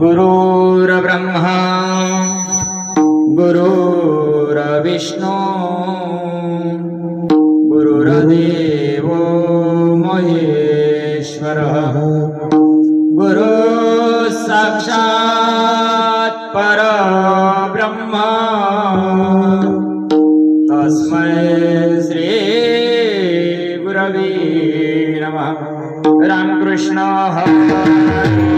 गुरुर्ब्रह्मा गुरुर्विष्णु गुरुर्देवो महेश्वरः गुरु साक्षात् परब्रह्म तस्मै श्री गुरवे नमः। रामकृष्ण हरे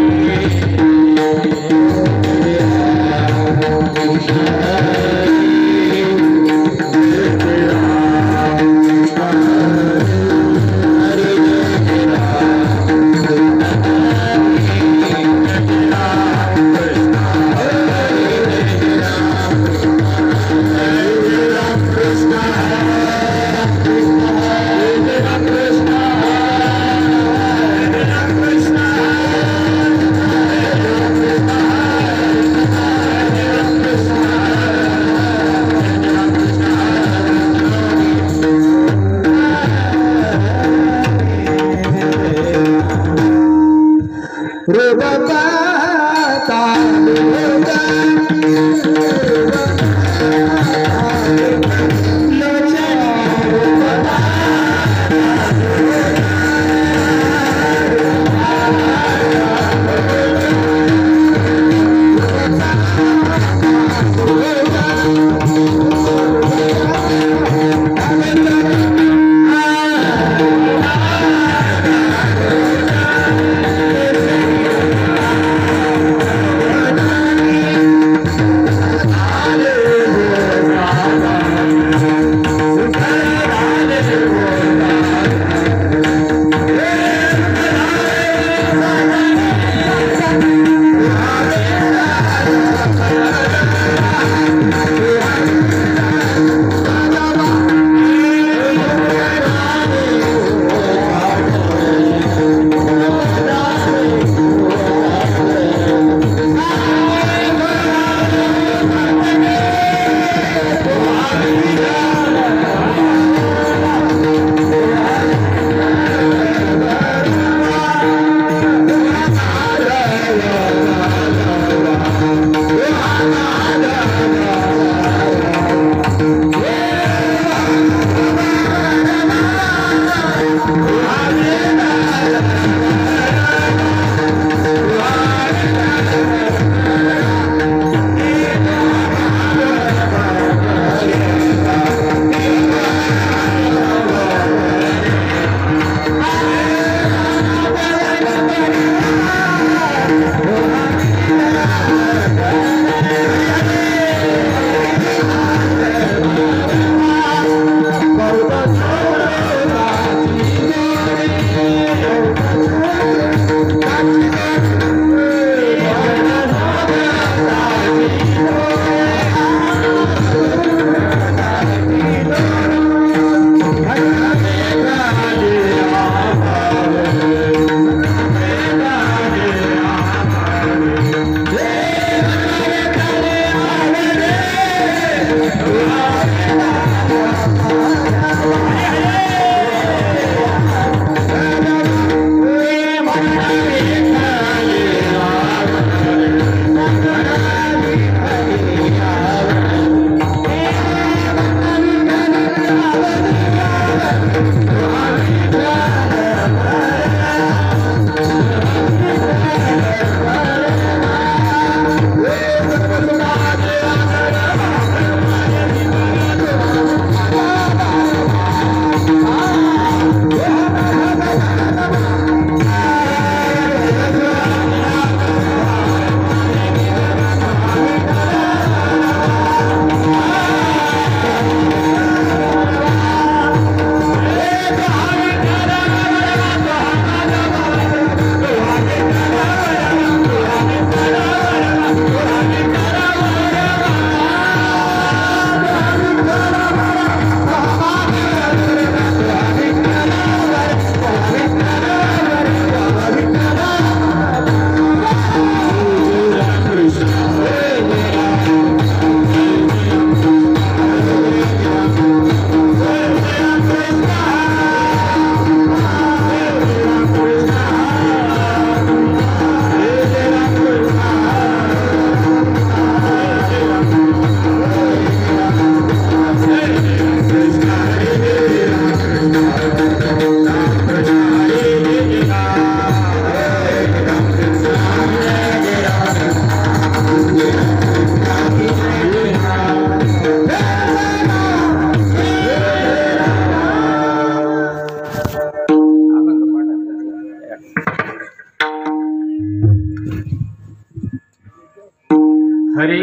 हरे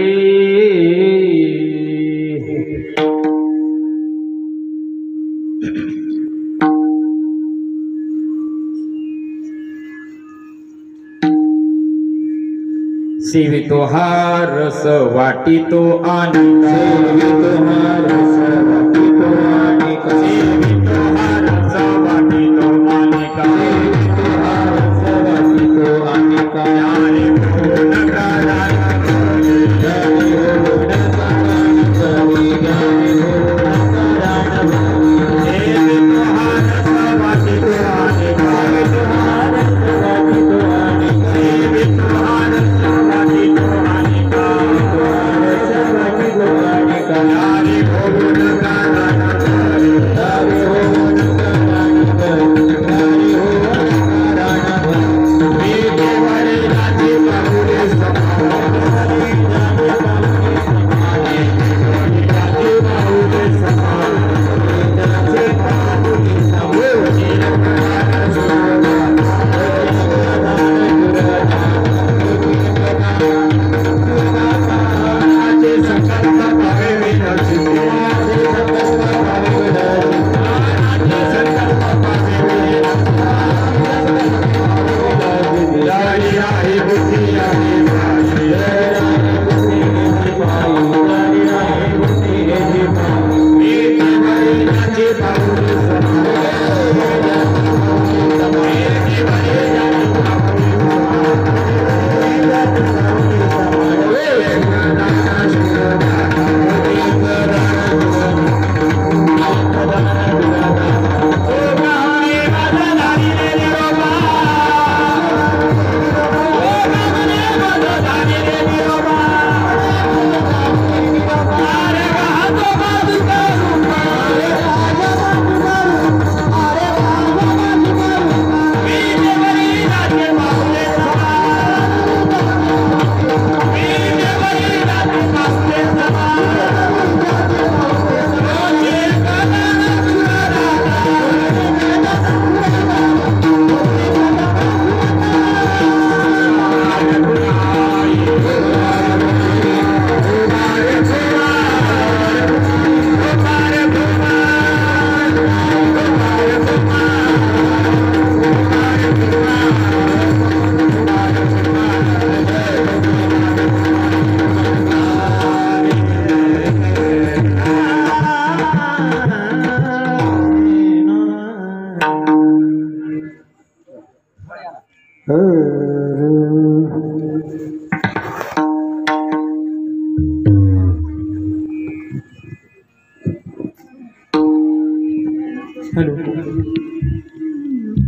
सेवितो हा रस वाटितो अनेका, सेवितो हा रस वाटितो अनेका, सेवितो हा रस वाटितो अनेका, सेवितो हा रस वाटितो अनेका, यारे पूर्ण कराय करी, यारे पूर्ण कराय करी, यारे पूर्ण कराय करी, सेवितो हा रस वाटितो अनेका, सेवितो हा रस वाटितो अनेका, सेवितो हा रस यारे भोगुन कराय करी, यारे भोगुन कराय करी, यारे भोगुन कराय करी, मी केवळे राजे बाहुले समाने, राजे बाहुले समाने, राजे बाहुले समाने,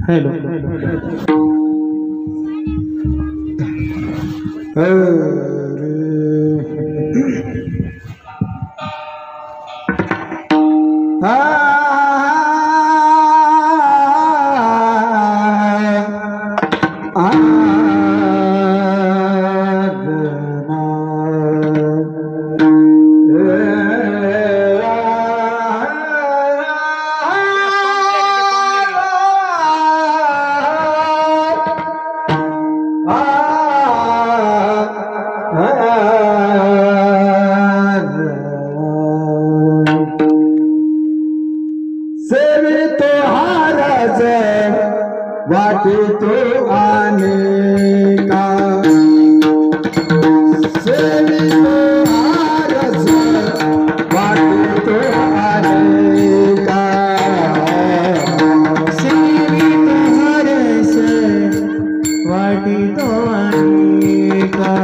हेलो हेलो सेवितो हा रस वाटितो अनेका, सेवितो हा रस वाटितो अनेका, सेवितो हा रस वाटितो अनेका,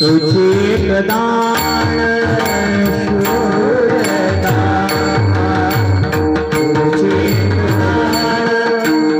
तुझी दान शूरदाता तुझी दान शूरदाता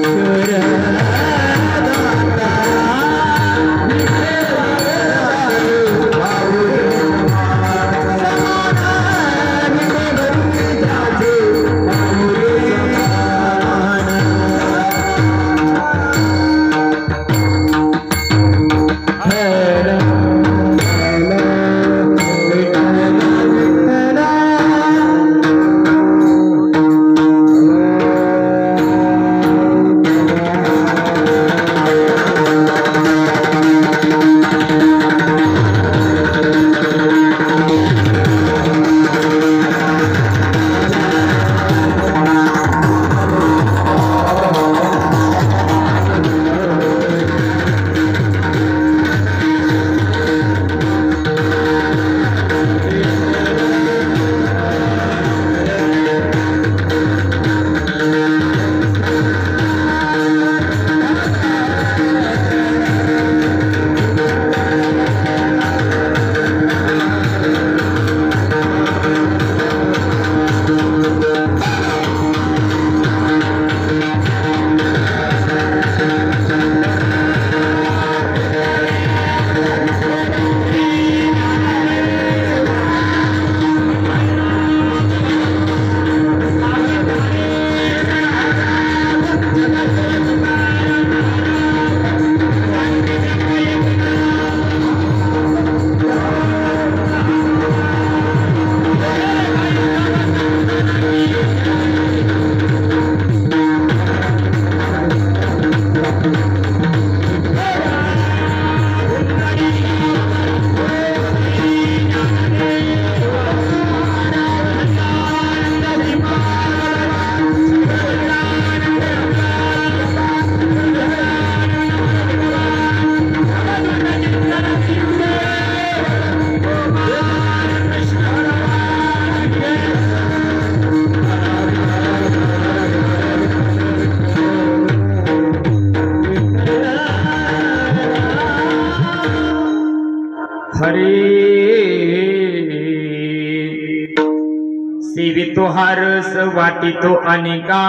सिवितो हारस वाटितो अनिका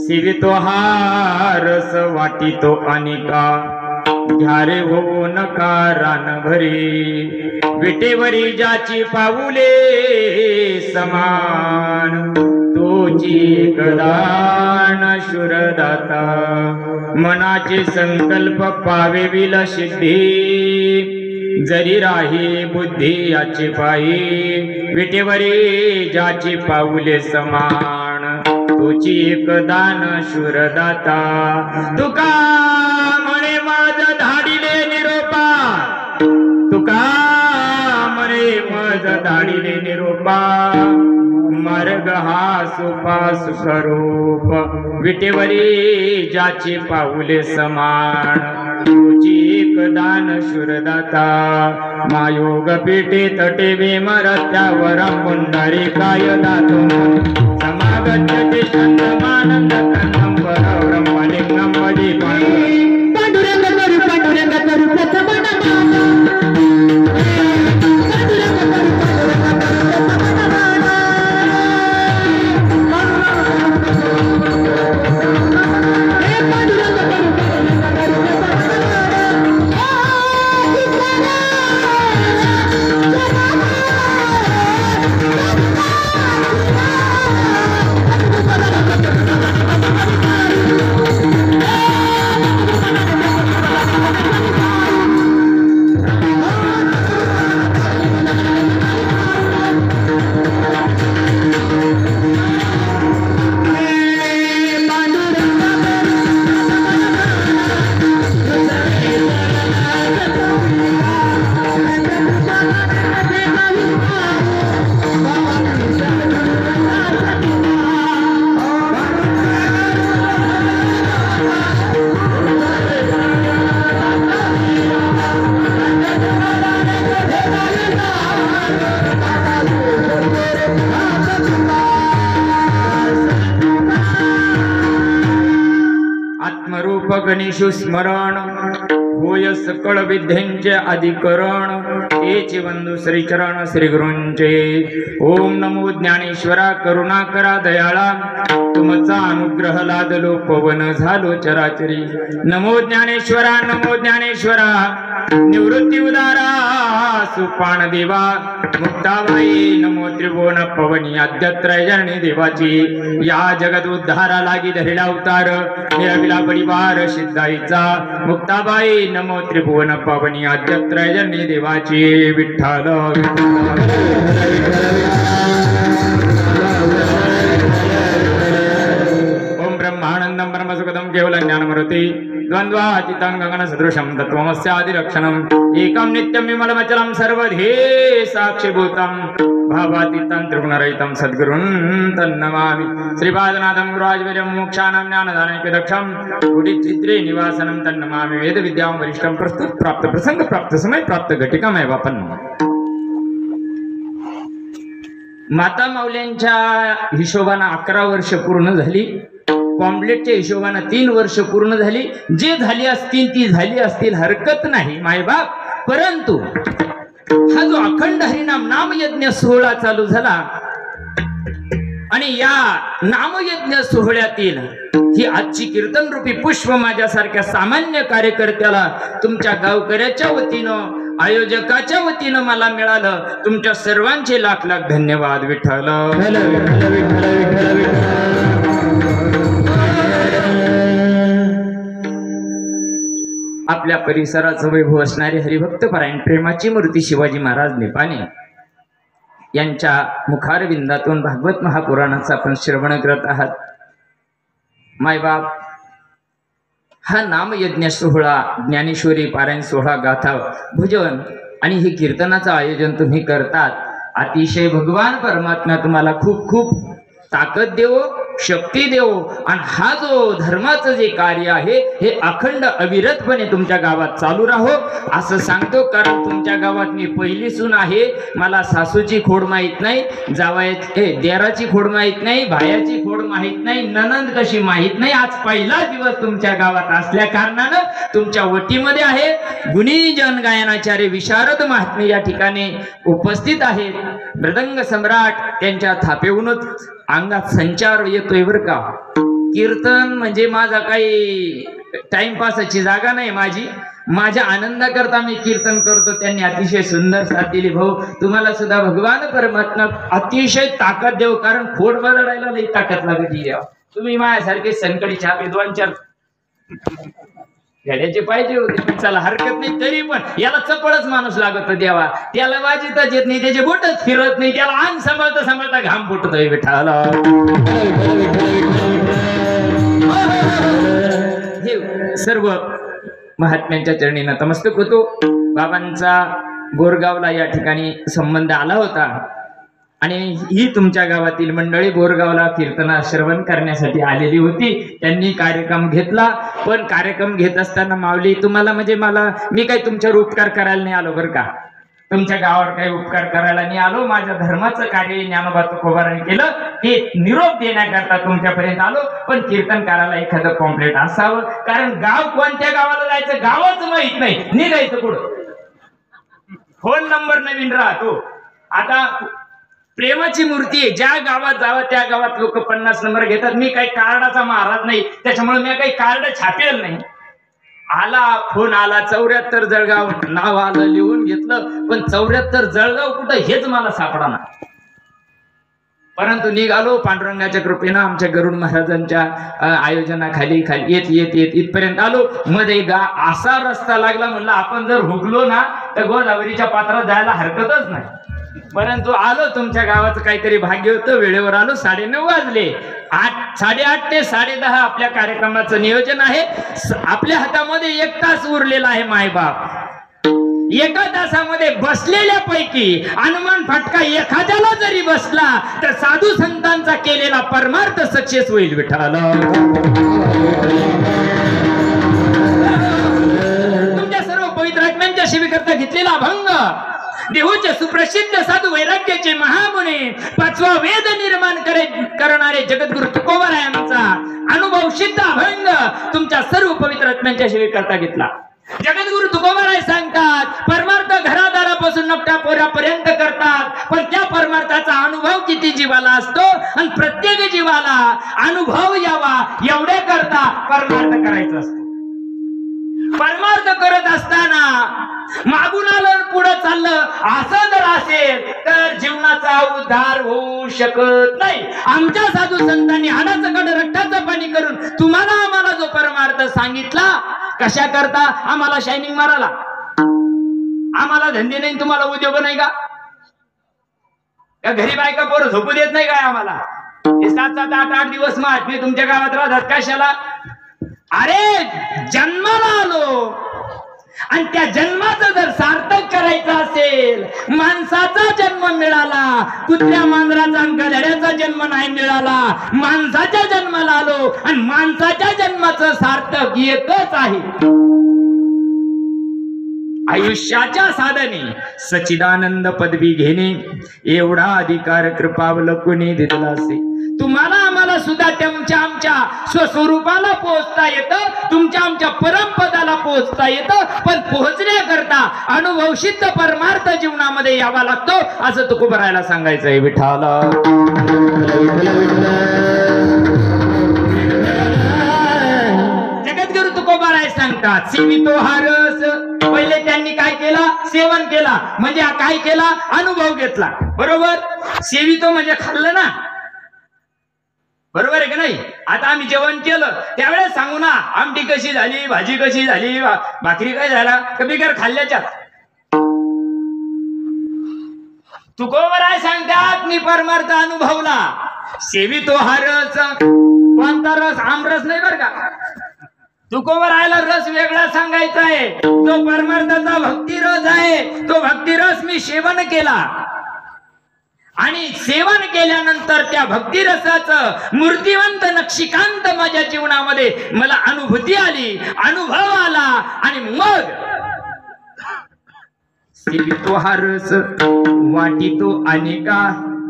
सिवितो हारस वाटितो अनिका घ्यारे होऊ नका रान भरी विटेवरी ज्याची पाऊले समान तोची एकदान शूरदाता मनाचे संकल्प पावे विल सिद्धी जरी राही बुद्धी याची पायी विटेवरी ज्याची पाऊले समान तुझी एकदान शूरदाता तुका म्हणे मज धाडिले निरोपा तुका म्हणे मज धाडिले निरोपा मार्ग हा सुपा सुखरूप विटेवरी ज्याची पाऊले समान तुझी एकदान शूरदाता मायोग पीठे तटे विमरत्यावरं पुंडरीकाय दातो समागच्छते शान्तमानन्द कन्नं परवरं मलिङ्गं वदि पांडुरंग करू प्रथमन गणेशु स्मरण होय सकळ विद्येंचे अधिकरण तेची वंदू श्रीचरण श्री गुरूंचे. ओम नमो ज्ञानेश्वरा करुणा करा दयाळा तुमचा अनुग्रह लादलो पवन झालो चराचरी. नमो ज्ञानेश्वरा नमो ज्ञानेश्वरा निवृत्ती उदारा सुपान देवा मुक्ताबाई नमो त्रिभुवन पवनी आद्यत्रय जरणी देवाची. या जगत उद्धारा लागी धरिला अवतार निरविला परिवार सिद्धाईचा. मुक्ताबाई नमो त्रिभुवन पवनी आद्यत्रय जरणी देवाची. विठ्ठल ओम ब्रह्मानंदम ब्रह्मसुखदम केवलं ज्ञानमूर्ती द्वंद्वातीतं गगन सदृशं तत्त्वमस्यादिलक्षणम् एकं नित्यं विमलमचलं सर्वधे साक्षिभूतं भावातीतं त्रिगुणरहितं सद्गुरुं तन्नमामि. श्रीपादनाथं गुरुराजवीर्यं मोक्षाणां ज्ञानदानैकदक्षं गुडिचित्रे निवासनं तन्नमामि. वेदविद्यां वरिष्ठं प्रस्तुत प्राप्त प्रसंग प्राप्त समय प्राप्त घटिकामय वापन. माता माऊल्यांच्या हिशोबानं 11 वर्ष पूर्ण झाली. पॉम्पलेटच्या हिशोबानं 3 वर्ष पूर्ण झाली. जे झाली असतील ती झाली असतील हरकत नाही मायबाप. परंतु हा जो अखंड हरिनाम नामयज्ञ सोहळा चालू झाला आणि या नामयज्ञ सोहळ्यातील ही आजची कीर्तन रूपी पुष्प माझ्यासारख्या सामान्य कार्यकर्त्याला तुमच्या गावकऱ्याच्या वतीनं आयोजकाच्या वतीनं मला मिळालं. तुमच्या सर्वांचे लाख लाख धन्यवाद. विठ्ठल आपल्या परिसराचं वैभव असणारे हरिभक्त परायण प्रेमाची मूर्ती शिवाजी महाराज नेपाने यांच्या मुखारविंदातून भागवत महापुराणाचा आपण श्रवण करत आहात. मायबाप हा नामयज्ञ सोहळा ज्ञानेश्वरी पारायण सोहळा गाथा भजन आणि हे कीर्तनाचं आयोजन तुम्ही करतात. अतिशय भगवान परमात्मा तुम्हाला खूप खूप ताकद देवो शक्ती देवो आणि हा जो धर्माचं जे कार्य आहे हे अखंड अविरतपणे तुमच्या गावात चालू राहो असं सांगतो. कारण तुमच्या गावात मी पहिली सून आहे. मला सासूची खोड माहीत नाही, जावयाची देराची खोड माहीत नाही, भायाची खोड माहीत नाही, ननंद कशी माहीत नाही. आज पहिला दिवस तुमच्या गावात असल्या कारणानं तुमच्या वटीमध्ये आहे. गुणीजन गायनाचार्य विशारद महात्मे या ठिकाणी उपस्थित आहेत. मृदंग सम्राट त्यांच्या थापेहूनच अंगात संचार येतोय बर का. कीर्तन म्हणजे माझा काही टाइमपासची जागा नाही. माझ्या आनंदाकरता मी कीर्तन करतो. त्यांनी अतिशय सुंदर साथ दिली. भाऊ तुम्हाला सुद्धा भगवान परमात्मा अतिशय ताकद देव. कारण खोड बदलायला लई ताकद लागते. तुम्ही माझ्यासारखे सनकडी छाप विद्वांच्या घड्याचे पाहिजे होते. चला हरकत नाही. तरी पण याला चपळच माणूस लागत देवा. त्याला वाजितच येत नाही, त्याचे बोटच फिरत नाही, त्याला अंग सांभाळता सांभाळता घाम फुटतोय. विठाला हे सर्व महात्म्यांच्या चरणी नतमस्तक होतो. बाबांचा बोरगावला या ठिकाणी संबंध आला होता आणि ही तुमच्या गावातील मंडळी बोरगावला कीर्तना श्रवण करण्यासाठी आलेली होती. त्यांनी कार्यक्रम घेतला. पण कार्यक्रम घेत असताना माऊली तुम्हाला म्हणजे मी काही तुमच्यावर उपकार करायला नाही आलो बरं का. तुमच्या गावावर काही उपकार करायला नाही आलो. माझ्या धर्माचं कार्य ज्ञानोबा तुकोबारांनी केलं ते निरोप देण्याकरता तुमच्यापर्यंत आलो. पण कीर्तन करायला एखादं पॉम्पलेट असावं. कारण गाव कोणत्या गावाला जायचं गावच माहित नाही. निघायचं कुठं. फोन नंबर नवीन राहतो. आता प्रेमाची मूर्ती आहे. ज्या गावात जावं त्या गावात लोक 50 नंबर घेतात. मी काही कार्डाचा महाराज नाही, त्याच्यामुळे मी काही कार्ड छापेल नाही. आला फोन आला 74 जळगाव नाव आलं, लिहून घेतलं. पण 74 जळगाव कुठं हेच मला सापडा. परंतु निघालो पांडुरंगाच्या कृपेनं आमच्या गरुड महाराजांच्या आयोजनाखाली येत येत येत इथपर्यंत आलो. मध्ये असा रस्ता लागला म्हणलं आपण जर हुकलो ना तर गोदावरीच्या पात्रात जायला हरकतच नाही. परंतु आलो. तुमच्या गावाचं काहीतरी भाग्य होतं. वेळेवर आलो. 9:30 वाजले. 8:30 ते 10:30 आपल्या कार्यक्रमाचं नियोजन आहे. आपल्या हातामध्ये 1 तास उरलेला आहे मायबाप. 1 तासामध्ये बसलेल्या पैकी अनुमान फटका एखाद्याला जरी बसला तर साधू संतांचा केलेला परमार्थ सक्सेस होईल. विठ्ठला तुमच्या सर्व पवित्र आत्म्यांच्या सेवेकरता घेतलेला अभंग देहूचे सुप्रसिद्ध साधू वैराग्याचे महामुनी 5वा वेद निर्माण करणारे जगद्गुरु तुकोबारायांचा अनुभव सिद्ध अभंग तुमच्या सर्व पवित्र आत्म्यांच्या सेवेकरता घेतला. जगद्गुरु तुकोबाराय सांगतात परमार्थ घरादारापासून नकट्या पोरापर्यंत करतात, पण त्या परमार्थाचा अनुभव किती जीवाला असतो आणि प्रत्येक जीवाला अनुभव यावा एवढे करता परमार्थ करायचा असतो. परमार्थ करत असताना मागून आलं पुढे चाललं असं जर असेल तर जीवनाचा उद्धार होऊ शकत नाही. आमच्या साधू संतांनी हाडाचं कड रक्ताचं पाणी करून तुम्हाला आम्हाला जो परमार्थ सांगितला, कशा करता? आम्हाला शायनिंग मारायला, आम्हाला धंदे नाही, तुम्हाला उद्योग नाही का? घरी बायका पोरं झोपू देत नाही काय आम्हाला? 7-7, 8-8 दिवस मी तुमच्या गावात राहतात कशाला? अरे जन्माला आलो आणि त्या जन्माचं जर सार्थक करायचं असेल, माणसाचा जन्म मिळाला, कुत्र्या मांजराचा गधड्याचा जन्म नाही मिळाला, माणसाच्या जन्माला आलो आणि माणसाच्या जन्माचं सार्थक एकच आहे. आयुष्याच्या साधने सच्चिदानंद पदवी घेणे एवढा अधिकार कृपावलंबून दिलेला असे. तुम्हाला आम्हाला सुद्धा आमच्या स्वस्वरूपाला पोहोचता येतं, तुमच्या आमच्या परमपदाला पोहोचता येतं, पण पोहोचण्याकरता अनुभव सिद्ध परमार्थ जीवनामध्ये यावा लागतो असं तुकोबारायला सांगायचंय. विठाला जगद्गुरु तुकोबाराय सांगतात सेवितो हा रस. पहिले त्यांनी काय केला? सेवन केला, म्हणजे काय केला? अनुभव घेतला. बरोबर? सेवितो म्हणजे खाल्लं ना, बरोबर आहे का नाही? आता आम्ही जेवण केलं त्यावेळेस सांगू ना आमटी कशी झाली, भाजी कशी झाली, भाकरी काय झाला, कमी कर खाल्ल्याच्या. तुकोबाराय सांगतात मी परमार्थ अनुभवला. सेवितो हा रस. कोणता रस? आमरस नाही बर का. तुकोबारायला रस वेगळा सांगायचा आहे. तो परमार्थाचा भक्ती रस आहे. तो भक्ती रस मी सेवन केला आणि सेवन केल्यानंतर त्या भक्ती रसाचं मूर्तिवंत नक्षीकांत माझ्या जीवनामध्ये मला अनुभूती आली, अनुभव आला आणि मग सेवितो हा रस वाटितो अनेका.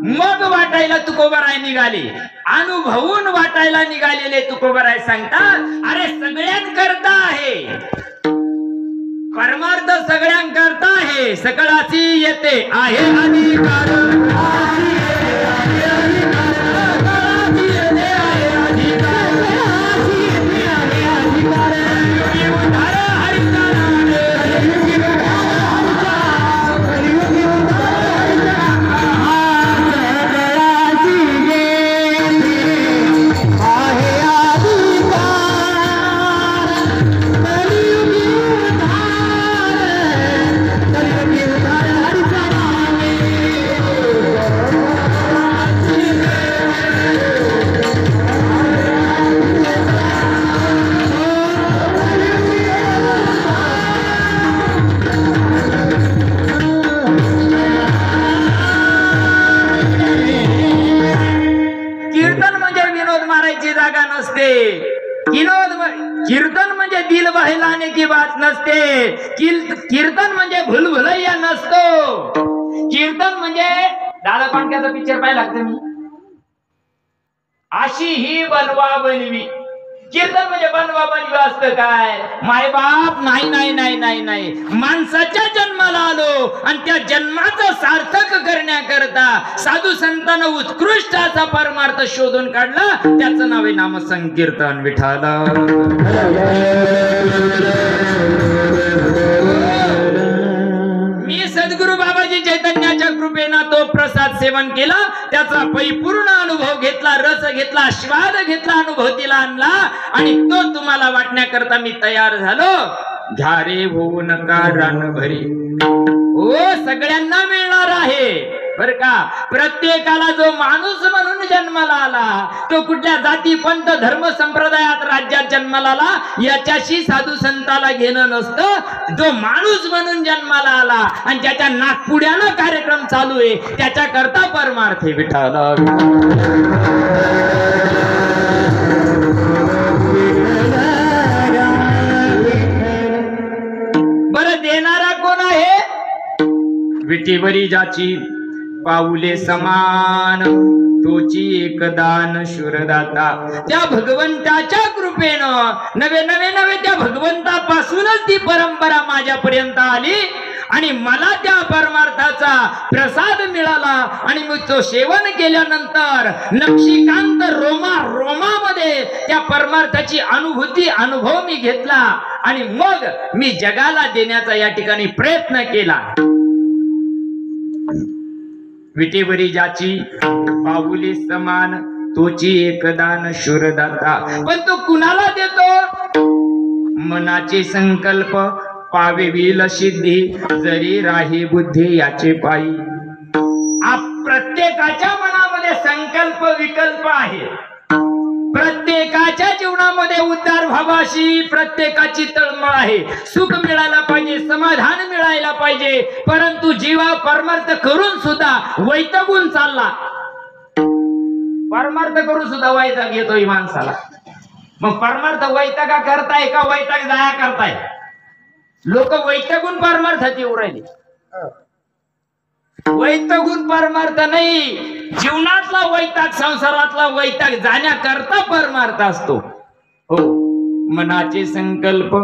मग वाटायला तुकोबाराय निघाले, अनुभवून वाटायला निघालेले तुकोबाराय सांगतात अरे सगळ्यांकरता आहे परमार्थ, सगळ्यांकरता आहे, सकळाची येते आहे अधिकार. कीर्तन म्हणजे दिल बहलाने की बात नसते. कीर्तन म्हणजे भुलभुलैया नसतो. कीर्तन म्हणजे दादा पांडक्याचा पिक्चर पाहायला लागतं मी, अशी ही बनवा बनवी. कीर्तन म्हणजे बनवा बनवी असतं काय? मायबाप नाही नाही नाही नाही नाही, माणसाच्या जन्माला आलो आणि त्या जन्माचं सार्थक करण्याकरता साधू संतांना उत्कृष्ट असा परमार्थ शोधून काढला, त्याचं नाव आहे नाम संकीर्तन. विठाला मी सद्गुरु बाबाजी चैतन्याच्या कृपेनं तो प्रसाद सेवन केला, त्याचा परिपूर्ण अनुभव घेतला, रस घेतला, आस्वाद घेतला, अनुभूतीला आणला आणि तो तुम्हाला वाटण्याकरता मी तयार झालो. घ्या रे होऊ नका रानभरी. हो सगळ्यांना मिळणार आहे बर का. प्रत्येकाला जो माणूस म्हणून जन्माला आला, तो कुठल्या जाती पंथ धर्म संप्रदायात राज्यात जन्माला आला याच्याशी साधू संताला घेणं नसतं. जो माणूस म्हणून जन्माला आला आणि ज्याच्या नागपुड्यानं कार्यक्रम चालू आहे त्याच्या करता परमार्थ विठाला. बरं देणारा कोण आहे? विटीवरी ज्याची पाऊले समान तोची एकदान शूरदाता. त्या भगवंताच्या कृपेनं नवे त्या भगवंतापासूनच ती परंपरा माझ्यापर्यंत आली आणि मला त्या परमार्थाचा प्रसाद मिळाला आणि मग तो सेवन केल्यानंतर नक्षीकांत रोमामध्ये त्या परमार्थाची अनुभव मी घेतला आणि मग मी जगाला देण्याचा या ठिकाणी प्रयत्न केला. विटेवरी ज्याची पाऊले समान तोची एकदान शूरदाता. पण तो कुणाला देतो? मनाचे संकल्प पावेवील सिद्धी जरी राही बुद्धी याचे पायी. प्रत्येकाच्या मनामध्ये संकल्प विकल्प आहे. प्रत्येकाच्या जीवनामध्ये उद्धार भावाशी प्रत्येकाची तळमळ आहे. सुख मिळायला पाहिजे, समाधान मिळायला पाहिजे, परंतु जीवा परमार्थ करून सुद्धा वैतागून चालला. परमार्थ करून सुद्धा वैताग येतोय माणसाला. मग परमार्थ वैतागा करताय का वैताग जाया करताय? लोक वैतागून परमार्थात येऊ राहिले. वैतागून परमार्थ नाही, जीवनातला वैताग, संसारातला वैताग जाण्याकरता परमार्थ असतो. हो, मनाचे संकल्प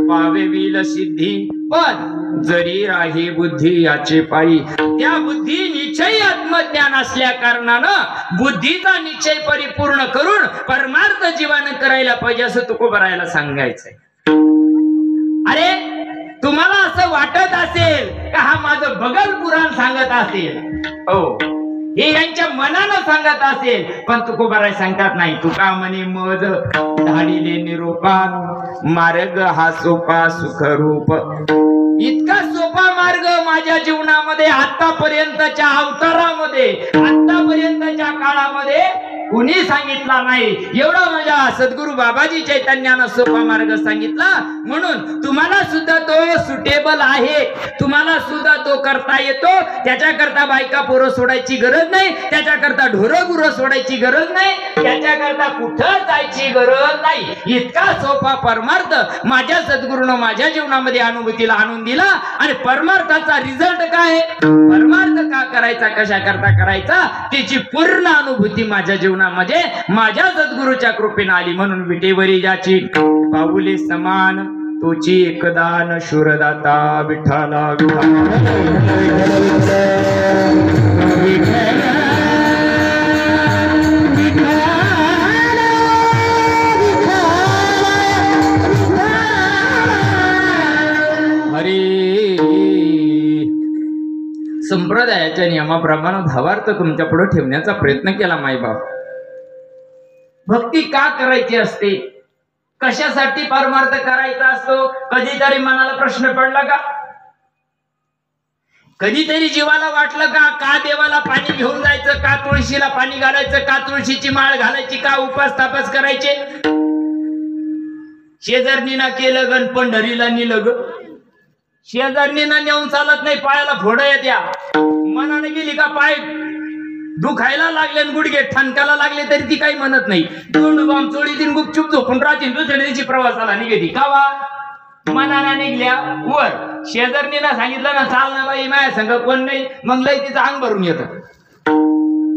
पावेवील सिद्धी पण जरी राही बुद्धी याचे पायी. त्या बुद्धी निश्चय आत्मज्ञान असल्या कारणानं बुद्धीचा निश्चय परिपूर्ण करून परमार्थ जीवन करायला पाहिजे असं तुकोबारायला सांगायचंय. अरे तुम्हाला असं वाटत असेल का हा माझं बगल पुराण सांगत असेल, हो हे यांच्या मनानं सांगत असेल, पण तुकोबाराय सांगतात नाही. तुका म्हणे मज धाडिले निरोपा मार्ग हा सोपा सुखरूप. इतका सोपा मार्ग माझ्या जीवनामध्ये आतापर्यंतच्या अवतारामध्ये आतापर्यंतच्या काळामध्ये कुणी सांगितला नाही. एवढा माझ्या सद्गुरु बाबाजी चैतन्यानं सोपा मार्ग सांगितला. म्हणून तुम्हाला सुद्धा तो सुटेबल आहे, तुम्हाला सुद्धा तो करता येतो. त्याच्याकरता बायका पोरं सोडायची गरज नाही, त्याच्याकरता ढोरं गुरं सोडायची गरज नाही, त्याच्याकरता कुठं जायची गरज नाही. इतका सोपा परमार्थ माझ्या सद्गुरूनं माझ्या जीवनामध्ये अनुभूतीला आणून दिला. आणि परमार्थाचा रिझल्ट काय, परमार्थ का करायचा, कशा करता करायचा, त्याची पूर्ण अनुभूती माझ्या जीवनामध्ये माझ्या सद्गुरूच्या कृपेने आली. म्हणून विटेवरी ज्याची पाऊले समान तोची एकदान शूरदाता. विठ्ठला संप्रदायाच्या नियमाप्रमाणे भावार्थ तुमच्या पुढे ठेवण्याचा प्रयत्न केला. माईबाप, भक्ती का करायची असते, कशासाठी परमार्थ करायचा असतो, कधीतरी मनाला प्रश्न पडला का? कधीतरी जीवाला वाटलं का, का देवाला पाणी घेऊन जायचं, का तुळशीला पाणी घालायचं, का तुळशीची माळ घालायची, का उपास तापास करायचे? शेजारणीना केलं गण पंढरीला नेलं ग. शेजारणीना नेऊन चालत नाही, पायाला फोडं येत्या. मनाने गेली का पाय दुखायला लागले, गुडघे ठणकाला लागले तरी ती काही म्हणत नाही. तोंड बाम चोळी दिन गुपचूप झोपून राहतील. दुसऱ्या दिवशी प्रवासाला निघेती का वा? मनाला निघल्या वर. शेजारणीला सांगितलं ना चाल ना बाई माया संग कोण नाही, मग लय तिचं अंग भरून येतं.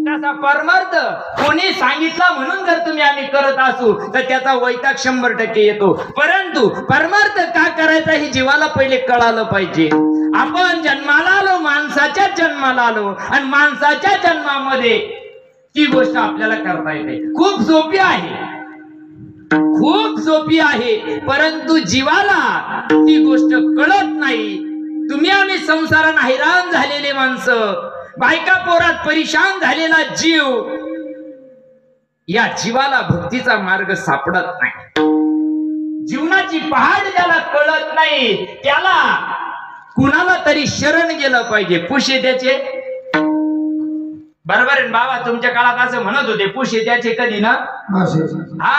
तसा परमार्थ कोणी सांगितला म्हणून जर तुम्ही आम्ही करत असू तर त्याचा वैताग 100% येतो. परंतु परमार्थ का करायचा हे जीवाला पहिले कळालं पाहिजे. आपण जन्माला आलो, माणसाच्या जन्माला आलो आणि माणसाच्या जन्मामध्ये ती गोष्ट आपल्याला करता येते. खूप सोपी आहे, खूप सोपी आहे, परंतु जीवाला ती गोष्ट कळत नाही. तुम्ही आम्ही संसारात हैराण झालेले माणसं, बायका पोरात परेशान झालेला जीव, या जीवाला भक्तीचा मार्ग सापडत नाही. जीवनाची पहाड ज्याला कळत नाही त्याला कुणाला तरी शरण गेलं पाहिजे. पुशे त्याचे बरोबर आहे बाबा, तुमच्या काळात असं म्हणत होते पुशे त्याचे कधी ना. हा,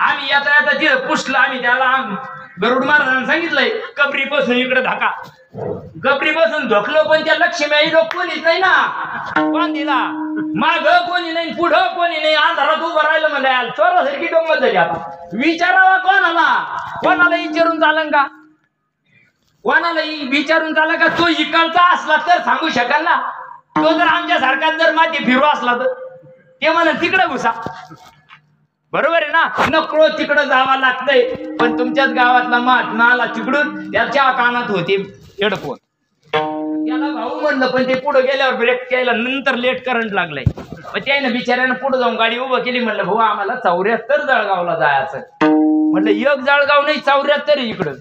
आम्ही येता येता तिथं पुसलं, आम्ही त्याला गरुड महाराजांना सांगितलंय कबरी बसून इकडे धाका. कबरी बसून झोकलो पण त्या लक्ष्मी आई लोक कोणीच नाही ना. कोण दिला माग कोणी नाही, पुढं कोणी नाही, अंधारात उभं राहिलं म्हणजे चोरासारखी गंमत झाली. आता विचारावा कोणाला, कोणाला विचारून चालन का, कोणाला विचारून चाला का? तो इकडचा असला तर सांगू शकाल ना. तो जर आमच्या सारखा जर माती फिरू असला तर ते म्हणा तिकडं घुसा. बरोबर आहे ना, नकळो तिकडं जावं लागतंय. पण तुमच्याच गावातला नाला तिकडून त्याच्या कानात होते हेडफोन. त्याला भाऊ म्हणलं, पण ते पुढे गेल्यावर ब्रेक केला, नंतर लेट करंट लागलाय. मग त्याने बिचाऱ्यानं पुढे जाऊन गाडी उभं केली. म्हणलं भाऊ आम्हाला 74 जळगावला जायचं. म्हटलं एक जळगाव नाही 74 इकडं.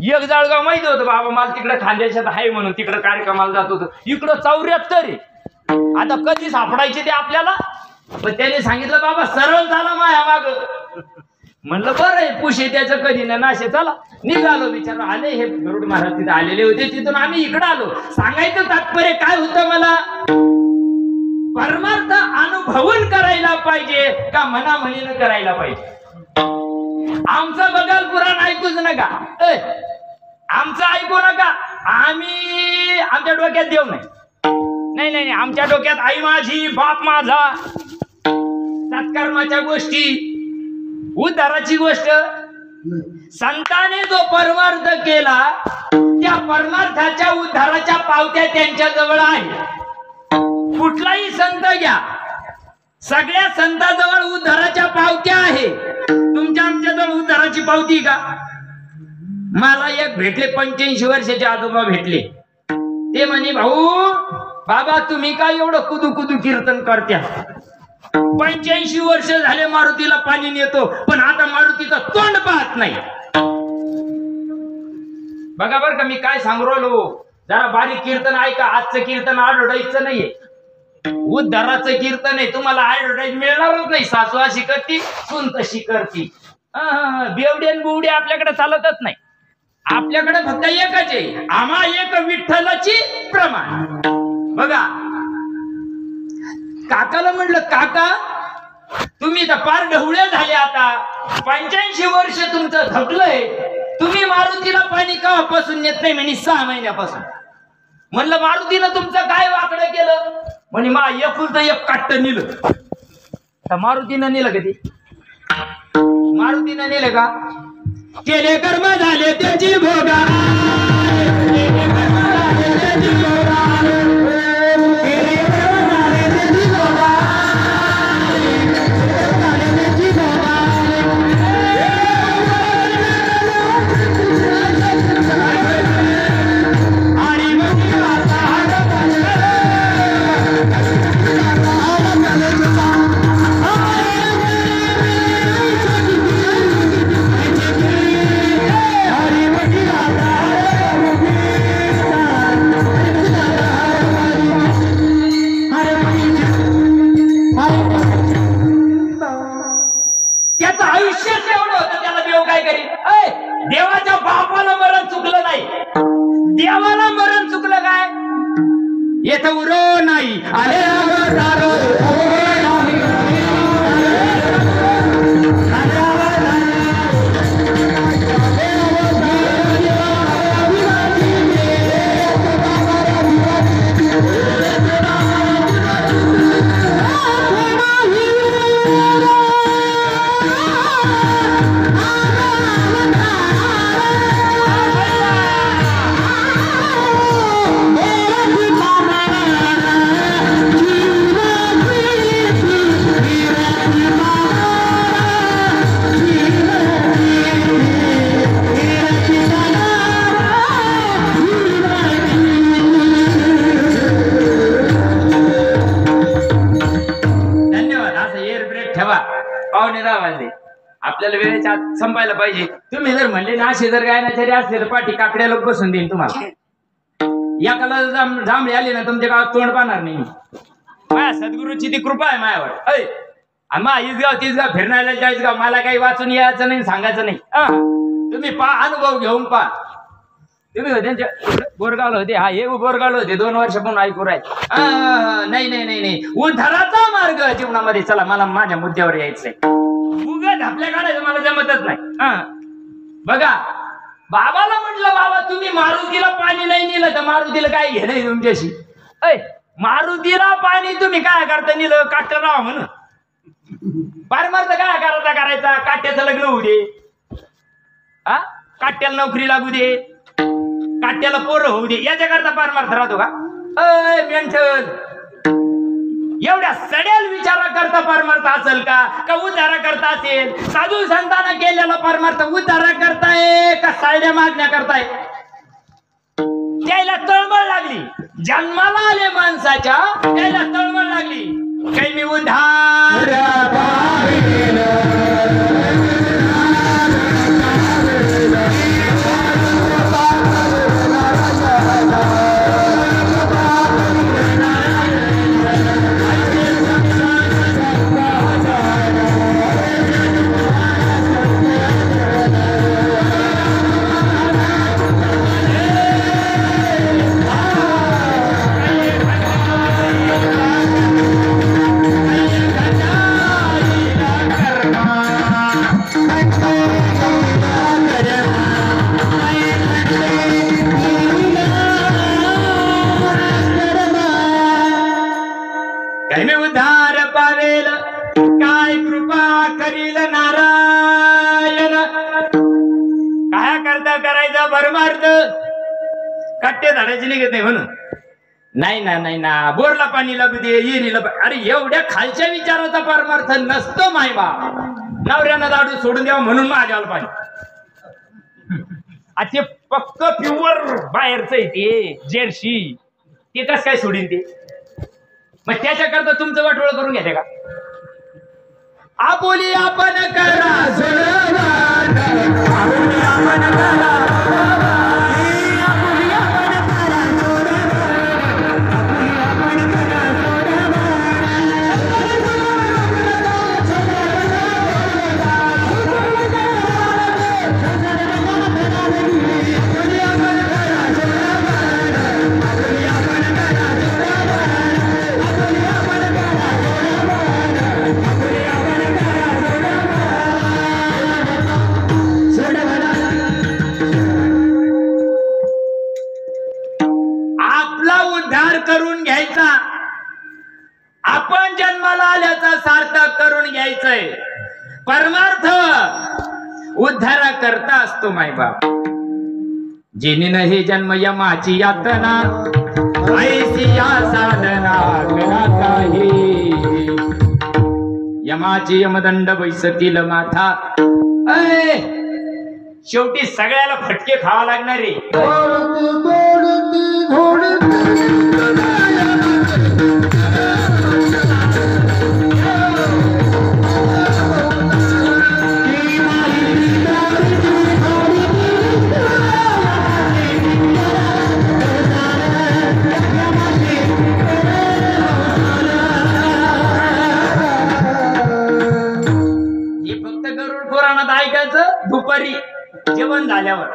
एक जळगाव माहिती होतं बाबा मला, तिकडे खांद्याच्यात आहे म्हणून तिकडे कार्यक्रमाला जात होतो. इकडं 74 आहे. आता कधी सापडायचे ते आपल्याला. पण त्याने सांगितलं बाबा सरळ झाला माया माग. म्हणलं बरं आहे, पुशे त्याचं कधी ना नाशे. चला निघालो. बिचारा आले हे गरुड महाराज तिथे आलेले होते, तिथून आम्ही इकडे आलो. सांगायचं तात्पर्य काय होतं मला, परमार्थ अनुभवून करायला पाहिजे का मनामनीनं करायला पाहिजे. आमचं बगाल पुराण ऐकूच नका, आमचं ऐकू नका. आम्ही आमच्या डोक्यात देव नाही. नाही नाही, आमच्या डोक्यात आई माझी बाप माझा, सत्कर्माच्या गोष्टी, उद्धाराची गोष्ट. संताने जो परमार्थ केला त्या परमार्थाच्या उद्धाराच्या पावत्या त्यांच्या जवळ आहे. कुठलाही संत घ्या, सगळ्या संताजवळ उद्धाराच्या पावत्या आहे. तुमच्या आमच्याजवळ उद्धाराची पावती का? मला एक भेटले, 85 वर्षाचे आजोबा भेटले. ते म्हणे भाऊ बाबा तुम्ही काय एवढं कुदू कुदू कीर्तन करत्या. 85 वर्ष झाले मारुतीला पाणी नेतो, पण आता मारुतीचं तोंड पाहत नाही. बघा बरं का मी काय सांगू राहिलो, जरा बारीक कीर्तन ऐका. आजचं कीर्तन आढळायचं नाहीये, उद्धाराचं कीर्तन आहे. तुम्हाला ऍडव्हर्टाईज मिळणारच नाही. सासू अशी करती, सून तशी करती. बेवडेन बुवडे आपल्याकडे चालतच नाही. आपल्याकडे फक्त एकच आहे, आम्हा एक विठ्ठलाची प्रमाण. बघा काकाला म्हटलं काका तुम्ही तर पार ढवळे झाले, आता 85 वर्ष तुमचं थकलंय, तुम्ही मारुतीला पाणी केव्हापासून नेत नाही? म्हणे 6 महिन्यापासून. म्हणलं मारुतीनं तुमचं काय वाकडं केलं? म्हणे मा एकुलतं एक काट्ट नेलं. तर मारुतीनं नेलं कधी? मारुतीनं नेलं का? केले कर्म झाले त्याची भोगा, देवाच्या बापाला मरण चुकलं नाही. देवाला मरण चुकलं काय? येथं उरो नाही आले आपल्याला वेळेच्या आत संपायला पाहिजे. तुम्ही जर म्हणले ना असे जर गायनाचारी असले तर पाठी काकड्या लोक बसून देईन तुम्हाला. एकाला जांभळी आली ना तुमच्या गावात तोंड पाहणार नाही. माझ्या सद्गुरूची ती कृपा आहे माझ्यावर. मा इसगाव तिसगाव फिरण्याला चाळीसगाव मला काही वाचून यायचं नाही, सांगायचं नाही. तुम्ही अनुभव घेऊन पहा. तुम्ही त्यांच्या बोरगावला होते, हा हे बोरगावला होते 2 वर्षापासून ऐकू राहील. नाही नाही नाही नाही, उद्धाराचा मार्ग जीवनामध्ये. चला मला माझ्या मुद्द्यावर यायचंय. उगाच आपल्या काढायचं मला जमतच नाही. बघा बाबाला म्हटलं बाबा तुम्ही मारुतीला पाणी नाही नेलं तर मारुतीला काय घेणं तुमच्याशी? मारुतीला पाणी तुम्ही काय करता नेलं? काट्ट राहा म्हणून. परमार्थ काय करायचा? काट्याचं लग्न होऊ दे, काट्याला नोकरी लागू दे, काट्याला पोरं होऊ दे, याच्या करता परमार्थ राहतो का? मेंटल एवढ्या सडेल विचारा करता परमार्थ असेल का उद्धारा करता असेल? साधू संतांना केलेला परमार्थ उद्धारा करताय का साड्या मागण्या करताय? त्याला तळमळ लागली, जन्माला आले माणसाच्या त्याला तळमळ लागली, काही मी उद्धार मी उद्धार पावेल, काय कृपा करील नारायण. काय करता करायचा परमार्थ कट्टे झाडाची निघत नाही म्हणून. नाही ना नाही ना, बोरला पाणी लागते, येरीला अरे एवढ्या खालच्या विचाराचा परमार्थ नसतो मायबा. नवऱ्यानं दाडू सोडून द्यावा म्हणून माझ्यावर पाणी. ते फक्त प्युअर बाहेरच आहे ते जर्सी, ते कस काय सोडीन ते? मग त्याच्याकरता तुमचं वाटोळ करून घेते का? आपुली आपण करा सोडवान, आपुली आपण करा करून घ्यायचा, आपण जन्माला आल्याचा सार्थक करून घ्यायचंय. परमार्थ उद्धारा करता असतो मायबाप. जिने हे जन्म यमाची यातना, ऐसी या साधना करा काही. यमाची यमदंड बैसतील माथा. शेवटी सगळ्याला फटके खावा लागणार रे. ऐकायचं दुपारी जेवण झाल्यावर.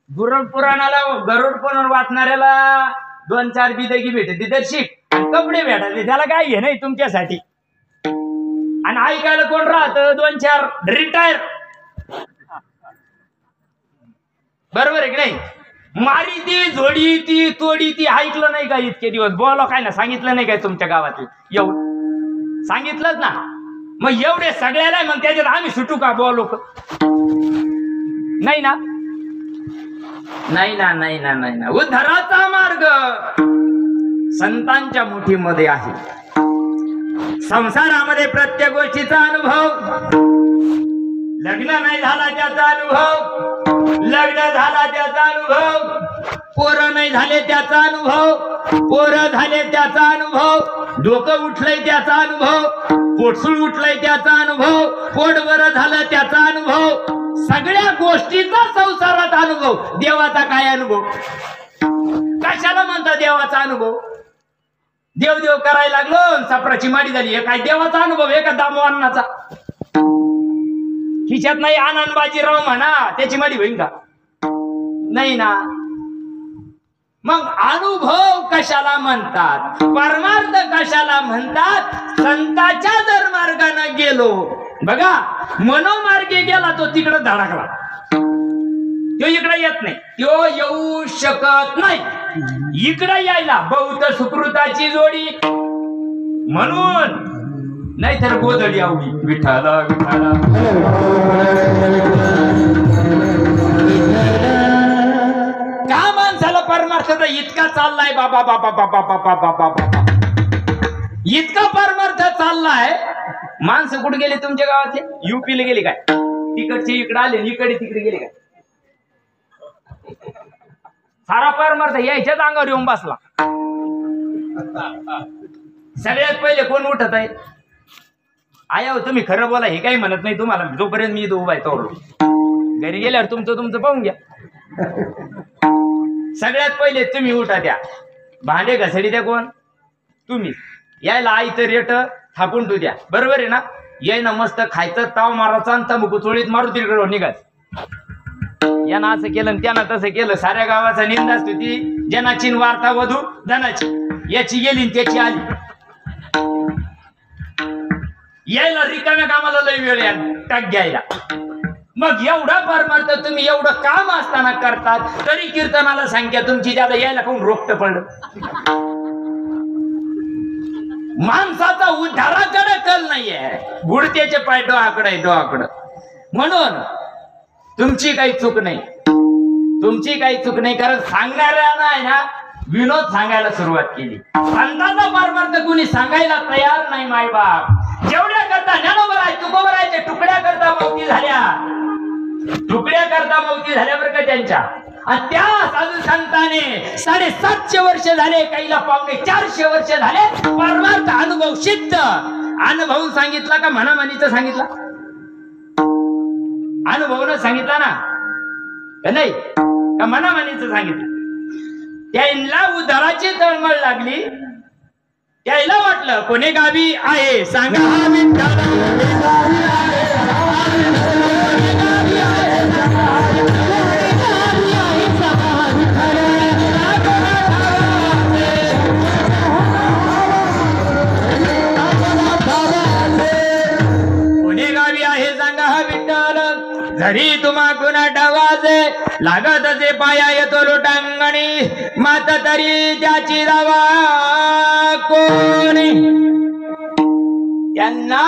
गरुड पुराणाला गरुड पुराण वाचणाऱ्याला 2-4 बिदगी भेटते दर्शिक, कपडे भेटायचे, त्याला काय घे नाही तुमच्यासाठी. आणि ऐकायला कोण राहत 2-4 रिटायर. बरोबर आहे की नाही? मारी ती जोडी ती तोडी ती ऐकलं नाही का इतके दिवस? बोला काय ना, सांगितलं नाही काय तुमच्या गावातले? एवढं सांगितलंच ना. मग एवढे सगळ्याला मग त्याच्यात आम्ही सुटू का बोलो? नाही ना नाही ना नाही ना नाही ना. उद्धाराचा मार्ग संतांच्या मुठीमध्ये आहे. संसारामध्ये प्रत्येक गोष्टीचा अनुभव. लग्न नाही झाला त्याचा अनुभव, लग्न झाला त्याचा अनुभव, पोरं नाही झाले त्याचा अनुभव, पोरं झाले त्याचा अनुभव, डोकं उठलंय त्याचा अनुभव, पोटसूळ उठलंय त्याचा अनुभव, पोट बरं झालं त्याचा अनुभव. सगळ्या गोष्टीचा संसारात अनुभव. देवाचा काय अनुभव? कशाला म्हणता देवाचा अनुभव? देव देव करायला लागलो, सापराची माडी झाली. हे काय देवाचा अनुभव? हे का दामवानाचा? खिशात नाही आनंद बाजीराव म्हणा, त्याची माडी होईल का? नाही ना. मग अनुभव कशाला म्हणतात? परमार्थ कशाला म्हणतात? संताच्या जर मार्गाने गेलो, बघा मनोमार्गे गेला तो तिकडे धडकला, तो इकडे येत नाही, तो येऊ शकत नाही. इकडे यायला बौद्ध सुकृताची जोडी म्हणून, नाहीतर गोधडी आवडी. विठाला विठाला का माणसाला परमार्थाचा इतका चाललाय बाबा बाबा बाबा बाबा बाबा बाबा. इतका परमार्थ चाललाय. माणसं कुठे गेले तुमच्या गावातले? युपीला गेले काय? तिकडचे इकडे आले, इकडे तिकडे गेले काय? सारा परमार्थ यायच्याच अंगावर येऊन बसला. सगळ्यात पहिले कोण उठत आहे? आया तुम्ही खरं बोला, हे काही म्हणत नाही तुम्हाला. जोपर्यंत मी इथं उभा आहे तोवर घरी गेल्यावर तुमचं तुमचं पाहून घ्या. सगळ्यात पहिले तुम्ही उठा. द्या भांडे घसडी द्या कोण? तुम्ही. यायला आई तर रेट थापून तू द्या. बरोबर आहे ना? याय ना मस्त खायचं, ताव मारायचा आणि तंबाखू चोळीत मारू तिकडे निघाच. यानं असं केलं आणि त्यानं तसं केलं. साऱ्या गावाचा निंदा असतो. ती जनाची वार्ता वधू धनाची. याची गेली त्याची आली. यायला रिकाम्या कामाला लय वेळ या टाक घ्यायला. मग एवढा परमार्थ तुम्ही एवढं काम असताना करतात, तरी कीर्तनाला संख्या तुमची ज्यादा यायला कोण रोखतं पडलं? माणसाचा उद्धाराकडे कल नाहीये, गुडत्याचे पाय डोहाकडे डोहाकडं. म्हणून तुमची काही चूक नाही, तुमची काही चूक नाही. कारण सांगणाऱ्यानं आहे ना विनोद सांगायला सुरुवात केली. संतांचा परमार्थ कुणी सांगायला तयार नाही. मायबाप जेवढ्या करता ज्ञानोबराय तुकोबरायचे तुकड्या करता मौती झाल्या, तुकड्या करता मौती झाल्या बरं का त्यांच्या. आणि त्या साधू संताने 750 वर्ष झाले, काहीला 450 वर्ष झाले परमार्थ अनुभव सिद्ध. अनुभवून सांगितला का मनामानीचं सांगितला? अनुभवून सांगितला ना का नाही? का मनामानीचं सांगितलं? त्याला उद्धाराची तळमळ लागली. त्याला वाटलं कोणी गावी आहे सांगा हा विठ्ठल. कोणी गावी आहे सांगा हा विठ्ठल. झरी तुम्हा गुन्हा डवाजे लागत जे पाया येतो लोटांगणी. मात तरी त्याची दावा कोणी. त्यांना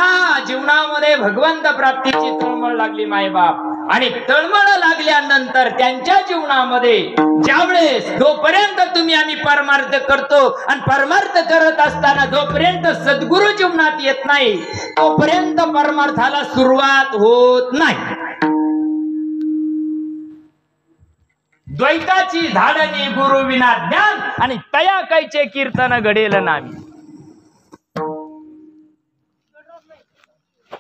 जीवनामध्ये भगवंत प्राप्तीची तळमळ लागली मायबाप. आणि तळमळ लागल्यानंतर त्यांच्या जीवनामध्ये ज्यावेळेस जोपर्यंत तुम्ही आम्ही परमार्थ करतो आणि परमार्थ करत असताना जोपर्यंत सद्गुरु जीवनात येत नाही तोपर्यंत परमार्थाला सुरुवात होत नाही. द्वैताची झाडणी गुरु विना ज्ञान आणि तया कैचे कीर्तन घडेल नामी.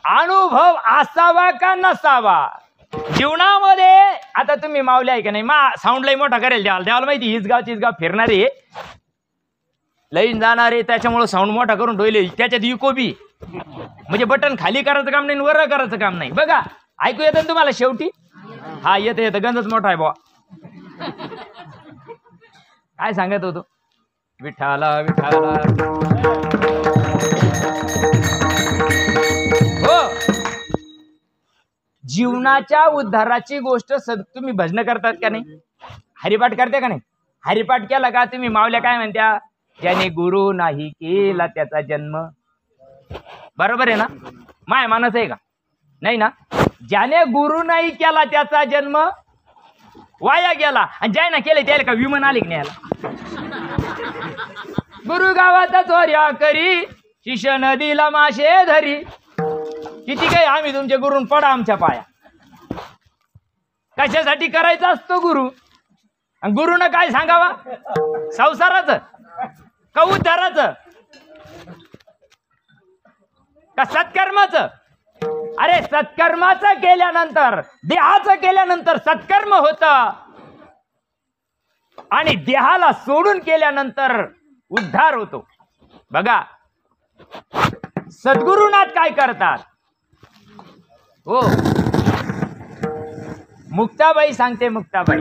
अनुभव असावा का नसावा जीवनामध्ये. आता तुम्ही माऊली आहे का नाही? साऊंड लई मोठा करेल देवाला माहिती. हीच गाव फिरणारे लईन जाणारे, त्याच्यामुळे साऊंड मोठा करून ठेवले. त्याच्यात इको बी म्हणजे बटन खाली करायचं काम नाही, वर करायचं काम नाही. बघा ऐकू येतं ना तुम्हाला शेवटी? हा येतं गंजच मोठा आहे बुवा. काय सांगत होतो? विठाला विठाला. हो, जीवनाच्या उद्धाराची गोष्ट तुम्ही भजन करतात का नाही? हरिपाठ करते का नाही? हरिपाठ केला का तुम्ही मावल्या काय म्हणत्या? ज्याने गुरु नाही केला त्याचा जन्म. बरोबर आहे ना? माय मानस आहे का? नाही ना? ज्याने गुरु नाही केला त्याचा जन्म वाया गेला. आणि ज्याने केले त्याला का विमान आले की नाही? गुरु गावाचा चोऱ्या करी शिष्य नदीला माशे धरी. किती काही आम्ही तुमचे गुरुन पडा आमच्या पाया. कशासाठी करायचा असतो गुरु? आणि गुरुनं काय सांगावा? संसाराचं का उद्धाराचं का सत्कर्माचं? अरे सत्कर्माचं केल्यानंतर देहाचं केल्यानंतर सत्कर्म होतं आणि देहाला सोडून केल्यानंतर उद्धार होतो. बघा सद्गुरुनाथ काय करतात? हो, मुक्ताबाई सांगते, मुक्ताबाई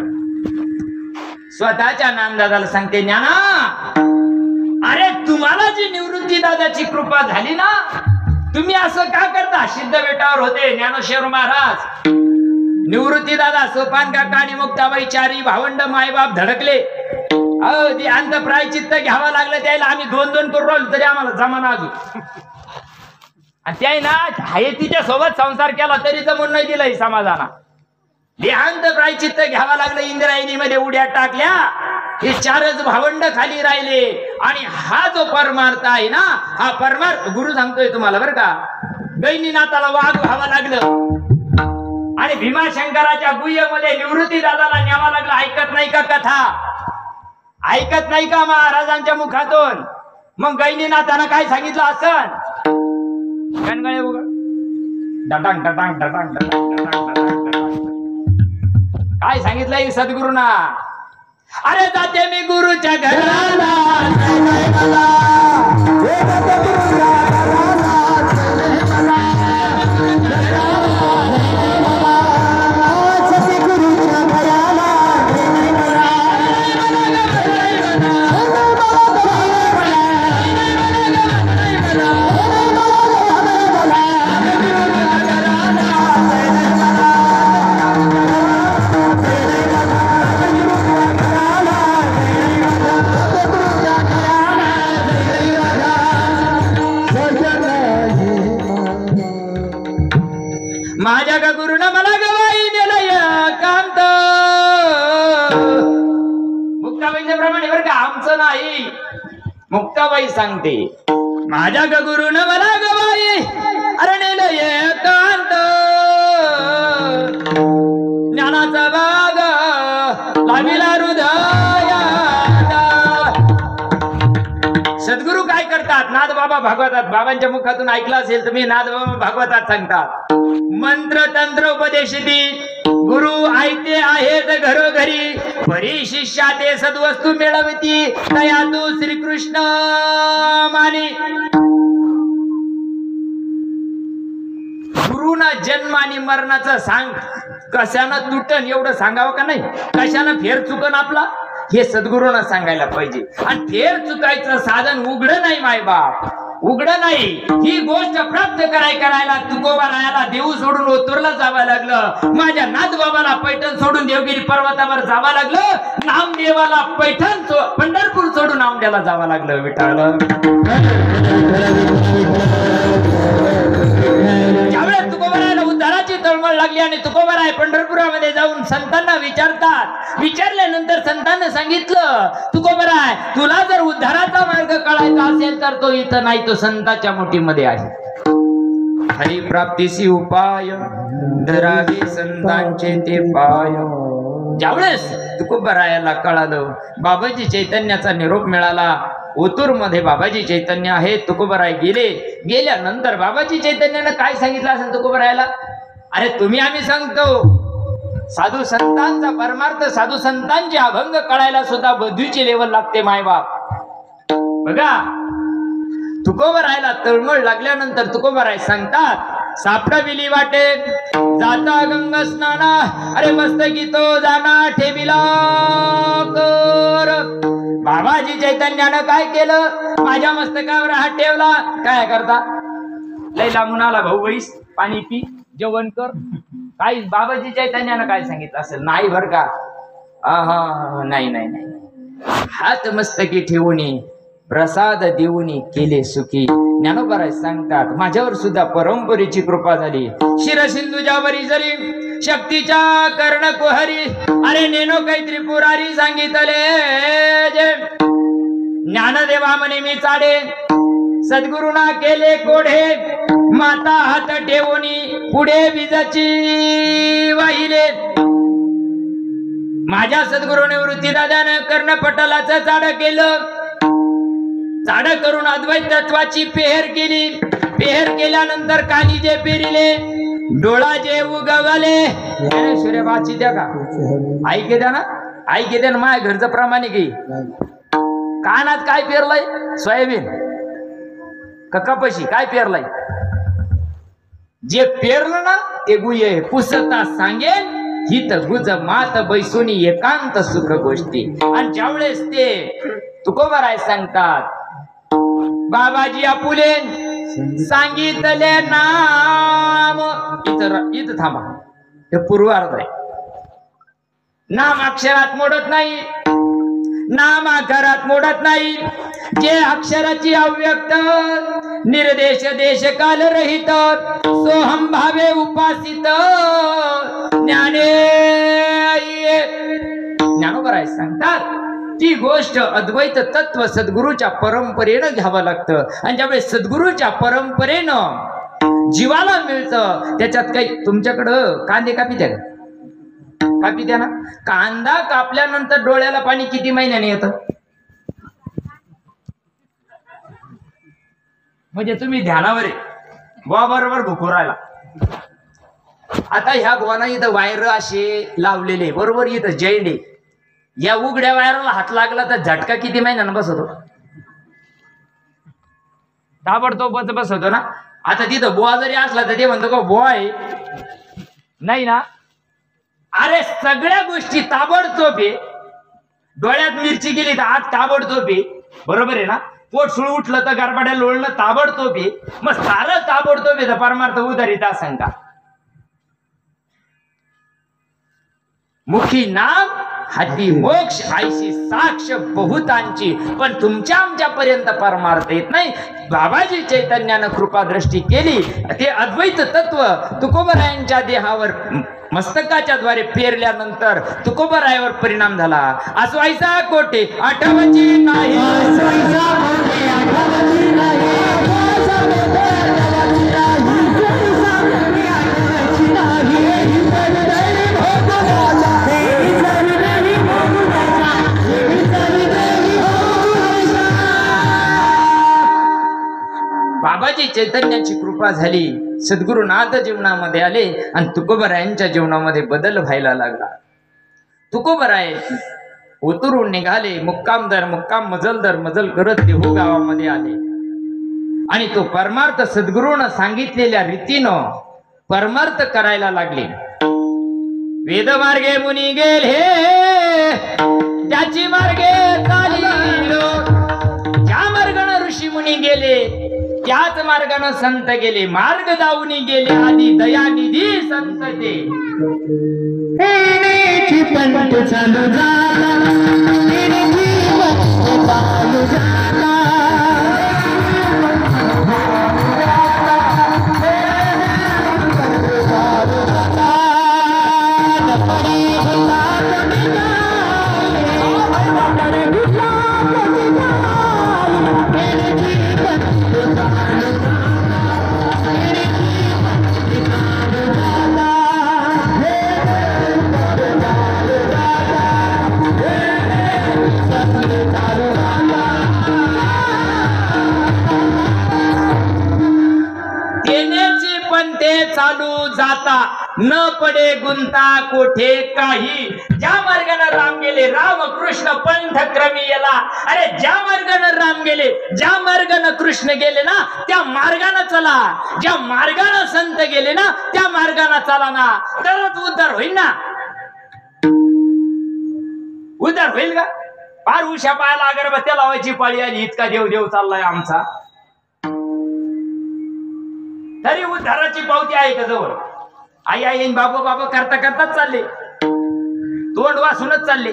स्वतःच्या नामदादाला सांगते, ज्ञाना अरे तुम्हाला जी निवृत्ती दादाची कृपा झाली ना, तुम्ही असं का करता? सिद्ध बेटावर होते ज्ञानेश्वर महाराज. निवृत्ती दादा, सोपान काका आणि मुक्ताबाई चारी भावंड मायबाप धडकले. ते अंत प्रायचित्त घ्यावं लागलं त्याला. आम्ही 2-2 करून राहिलो तरी आम्हाला जमाना अजून. आणि त्या ना हाय तिच्या सोबत संसार केला तरी जमून नाही दिलं समाजाला. देहांत प्रायचित्त घ्यावं लागलं. इंद्रायणीमध्ये उड्या टाकल्या हे चारच भावंड खाली राहिले आणि हा जो परमार्थ आहे ना, हा परमार्थ गुरु सांगतोय तुम्हाला बरं का. गैनीनाथाला वाघ व्हावं लागलं आणि भीमाशंकराच्या गुह्यमध्ये निवृत्ती दादाला न्यावं लागलं. ऐकत नाही का कथा? ऐकत नाही का महाराजांच्या मुखातून? मग गैनीनाथानं काय सांगितलं असं? गणगळे उघड डटांग डटांग डटांग डटांग डटांग डटांग डटांग. काय सांगितलंय सद्गुरूंना? अरे जाते मी गुरुच्या घराला, माझ्या का गुरुनं मला गवाई दिलंय कांत. मुक्ताबाईच्या प्रमाणे बरं का, आमचं नाही. मुक्ताबाई सांगते माझ्या का गुरुनं मला गवाई अरे नेलंय कांत. ज्ञानाचा बाग लाविला हृदयात. सद्गुरू काय करतात? नादबाबा भागवतात, बाबांच्या मुखातून ऐकलं असेल तुम्ही, नादबाबा भागवतात सांगतात, मंत्र तंत्र उपदेशिती गुरु ऐकते आहेत घरोघरी, परी शिष्या ते सद्वस्तू मिळवती, तया तू श्रीकृष्ण माने. गुरुनं जन्म आणि मरणाचं सांग कशानं तुटन एवढं सांगावं का नाही? कशानं फेर चुकन आपला? हे सद्गुरूंना सांगायला पाहिजे. आणि फेर चुकायचं साधन उघडं नाही मायबाप, उघडं नाही. ही गोष्ट प्राप्त करायला तुकोबारायाला देऊ सोडून ओतूरला जावं लागलं. माझ्या नाथबाबाला पैठण सोडून देवगिरी पर्वतावर जावं लागलं. नामदेवाला पैठण पंढरपूर सोडून आमड्याला जावं लागलं. विठाळ ज्यावेळेस तुकोबारायाला उद्धाराची तळमळ लागली आणि तुकोबाराय पंढरपुरामध्ये जाऊन संतांना विचारतात. विचारल्यानंतर संतांना सांगितलं, तुकोबाराय तुला जर उद्धाराचा मार्ग कळायचा असेल तर तो इथं नाही, तो संतांच्या मुठीमध्ये आहे. हरिप्राप्तीसी उपाय धरावे संतांचे ते पाय. ज्यावेळेस तुकोबारायाला कळालं, बाबाजी चैतन्याचा निरोप मिळाला. ओतूर मध्ये बाबाजी चैतन्य आहे. तुकोबाराय गेल्यानंतर बाबाजी चैतन्यानं काय सांगितलं असेल तुकोबारायाला? अरे तुम्ही आम्ही सांगतो, साधू संतांचा परमार्थ, साधू संतांचे अभंग कळायला सुद्धा बुद्धीची लेवल लागते मायबाप. बघा तुकोबारायला तळमळ लागल्यानंतर तुकोबाराय सांगतात, सापडविली वाटे जाता गंगा स्नाना, अरे मस्तकी तो जाना ठेविला कर. बाबाजी चैतन्यानं काय केलं? माझ्या मस्तकावर हात ठेवला. काय करता? लय लांबून आला भाऊ, बैस पाणी पी, जेवण कर. काय बाबाजी चैतन्यानं काय सांगितलं असेल? नाही बर का, नाही नाही नाही. हात मस्तकी ठेवून प्रसाद देऊन केले सुखी. ज्ञानोबाराय सांगतात, माझ्यावर सुद्धा परंपरेची कृपा झाली. शिरसिंधूच्यावरी जरी शक्तीच्या कर्ण कुहरी, अरे नेनो काही त्रिपुरारी सांगितले जे. ज्ञानदेवा म्हणे मी चाडे, सद्गुरुना केले कोढे, माता हात ठेवून पुढे विजाची वाहिले. माझ्या सद्गुरूने वृत्तीदादानं कर्णपटलाचं चाड केलं. चाड करून अद्वैत तत्वाची पेहर केली. पेहर केल्यानंतर कानी जे पेरिले, डोळा जे उगवले. सूर्यबाची द्या का? ऐके द्या ना, ऐके द्या ना. माझ्या घरचं प्रामाणिक आहे. कानात काय पेरलंय? सोयाबीन का कपाशी? काय पेरलंय? जे पेरलं ना ते गुये पुसता सांगेन, हित गुज मात बैसुनी एकांत सुख गोष्टी. आणि ज्यावेळेस ते तुकोबाराय सांगतात, बाबाजी आपुले सांगितले नाम. इथं थांबा, हे पूर्वार्ध आहे. नाम अक्षरात मोडत नाही, नाम आकारात मोडत नाही. जे अक्षराची अव्यक्त निर्देश देश काल रहित, सोहम भावे उपासित ज्ञाने. ज्ञानोबाराय सांगतात, ती गोष्ट अद्वैत तत्व सद्गुरूच्या परंपरेनं घ्यावं लागतं. आणि ज्यावेळेस सद्गुरूच्या परंपरेनं जीवाला मिळतं, त्याच्यात काही तुमच्याकडं कांदे कापित्या का? कापित्या ना? कांदा कापल्यानंतर डोळ्याला पाणी किती महिन्याने येतं? म्हणजे तुम्ही ध्यानावर बुवा बरोबर भुकू राहिला. आता ह्या बुवाना इथं वायर असे लावलेले बरोबर, इथं जैंडे, या उघड्या वायराला हात लागला तर झटका किती महिन्यानं बसवतो? ताबडतोब बसवतो ना. आता तिथं बुवा जरी असला तर ते म्हणतो का बुवा आहे? नाही ना. अरे सगळ्या गोष्टी ताबडतोब आहे. डोळ्यात मिरची गेली तर आत ताबडतोब आहे, बरोबर आहे ना. पोट सुळ उठलं तर गारबाड्या लोळणं ताबडतोब आहे. मग सारं ताबडतोब आहे तर परमार्थ उदारिता शंका. मुखी नाम हाती मोक्ष आयशी साक्ष बहुतांची, पण तुमच्या आमच्यापर्यंत परमार्थ येत नाही. बाबाजी चैतन्यानं कृपादृष्टी केली, ते अद्वैत तत्व तुकोबरायांच्या देहावर मस्तकाच्या द्वारे पेरल्यानंतर तुकोबरायावर परिणाम झाला. आसवायचा कोटे आठवची नाही, बाबाजी चैतन्याची कृपा झाली. सद्गुरुनाथ जीवनामध्ये आले आणि तुकोबरायांच्या जीवनामध्ये बदल व्हायला लागला. तुकोबराय उतरून निघाले. मुक्काम दर मुक्काम, मजल दर मजल करत देहू गावामध्ये आले आणि तो परमार्थ सद्गुरूनं सांगितलेल्या रीतीनं परमार्थ करायला लागले. वेदमार्गे मुनी गेले, त्याची मार्गे चालिलो. ज्या मार्गाने ऋषी मुनी गेले त्याच मार्गाने संत गेले. मार्ग दावणी गेले आधी दयानिधी संत ते. पंत चालू झाला, चालू झाला. चालू जाता न पडे गुंता कोठे काही. ज्या मार्गाने राम गेले, रामकृष्ण पंथ क्रमी गेला. अरे ज्या मार्गाने राम गेले, ज्या मार्गाने कृष्ण गेले ना त्या मार्गाने चला. ज्या मार्गाने संत गेले ना त्या मार्गाने चला ना, तरच उद्धार होईल ना. उद्धार होईल का? फार उशा पायाला अगरबत्त्या लावायची पाळी आणि इतका देव देव चाललाय आमचा, तरी उद्धाराची पावती आहे का जवळ? आई आई बाबा बाबा करता करताच चालले, तोंड वासूनच चालले.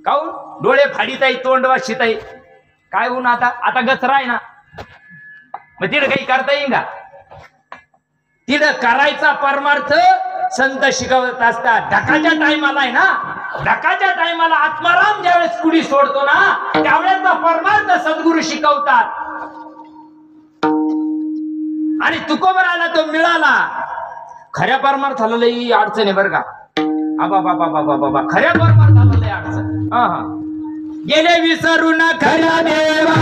काऊन? डोळे फाडीत आहे, तोंड वाशीत आहे. काय होऊन आता? आता गचरा आहे ना, मग तिथं काही करता येईल का? तिथं करायचा परमार्थ संत शिकवत असतात. ढकाच्या टायमाला आहे ना, ढकाच्या टायमाला आत्माराम ज्यावेळेस कुडी सोडतो ना त्यावेळेस परमार्थ सद्गुरू शिकवतात. आणि तुकोबराला तो मिळाला. खऱ्या परमार्थाला लई अडचण आहे बरं का. आबा बाबा बाबा बाबा खऱ्या परमार्थाला लई अडचण. हा हा गेले विसरून खऱ्या देवा,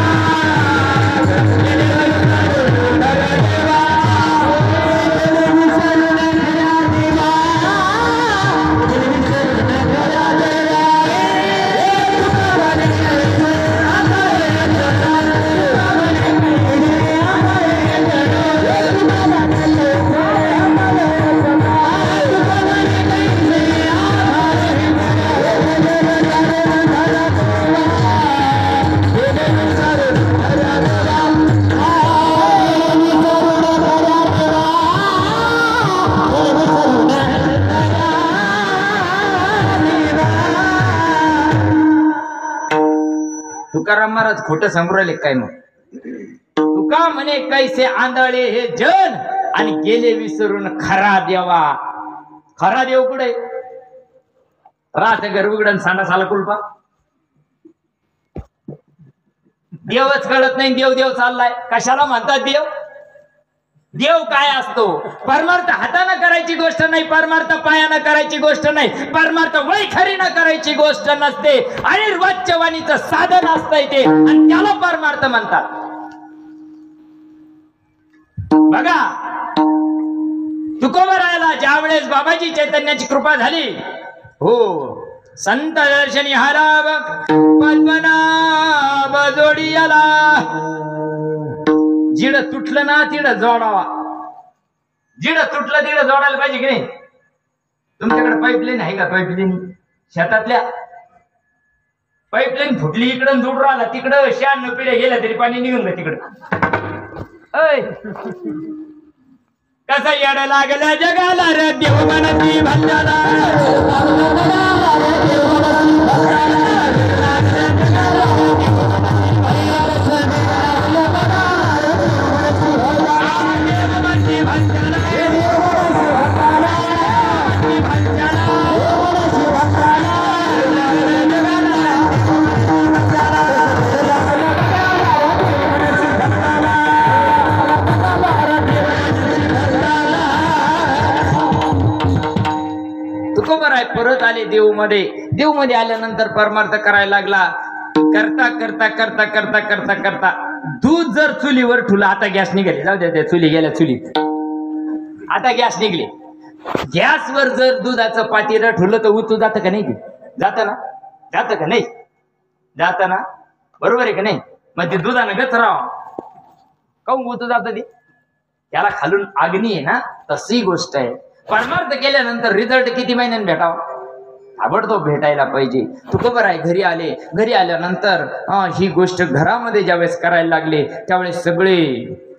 तुकाराम महाराज खोटं सांगू राहिले काय? मग तुका म्हणे कैसे आंधळे हे जन आणि गेले विसरून खरा देवा. खरा देव कुठे राहते? गर्भगुडन सांडासाला कुलपा. देवच कळत नाही, देव देव चाललाय. कशाला म्हणतात देव? देव काय असतो? परमार्थ हाताने करायची गोष्ट नाही, परमार्थ पायानं करायची गोष्ट नाही, परमार्थ वैखरीनं करायची गोष्ट नसते. आणि वाच्यवाणीचं साधन असतंय ते, आणि त्याला परमार्थ म्हणतात. बघा, तुकोबरायला ज्या वेळेस बाबाजी चैतन्याची कृपा झाली, हो, संत दर्शनी हराव पद्मनाभ जोडी आला. जिड तुटलं ना तिड जोडावा. जिड तुटलं तिड जोडायला पाहिजे की नाही? तुमच्याकडे पाईपलाईन आहे का? पाईपलाईन शेतातल्या पाईपलाईन फुटली, इकडं जोड राहिला तिकडं, 96 पिढ्या गेल्या तरी पाणी निघून ग तिकडं. कसं येड लागलं जगाला रे देव म्हणती भंडारा. परत आले देवमध्ये. देवमध्ये आल्यानंतर परमार्थ करायला लागला. करता करता करता करता करता करता दूध जर चुलीवर ठुला, आता गॅस निघाले, जाऊ द्या, त्या चुली गेल्या चुलीत, आता गॅस निघले. गॅसवर जर दुधाचं पातेलं ठुलं तर उतू जातं का नाही? जातं ना? जातं का नाही? जातं ना? बरोबर आहे का नाही? मग ते दुधानं गच राहा, काऊन उतू जातं ते? त्याला खालून अग्नी आहे ना, तशी गोष्ट आहे. परमार्थ केल्यानंतर रिझल्ट किती महिन्यात भेटावा? ताबडतोब भेटायला पाहिजे. तुकोबर आहे घरी आले. घरी आल्यानंतर ही गोष्ट घरामध्ये ज्यावेळेस करायला लागले, त्यावेळेस सगळे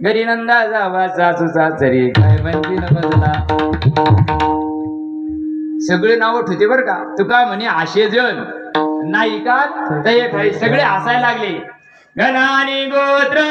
घरी नंदा जावा सासूचा तरी काय म्हणते न बदला, सगळे नाव ठेवते बर का. तुका म्हणे आशे जन नाही का दये खाई, सगळे हसायला लागले. गणानी गोत्र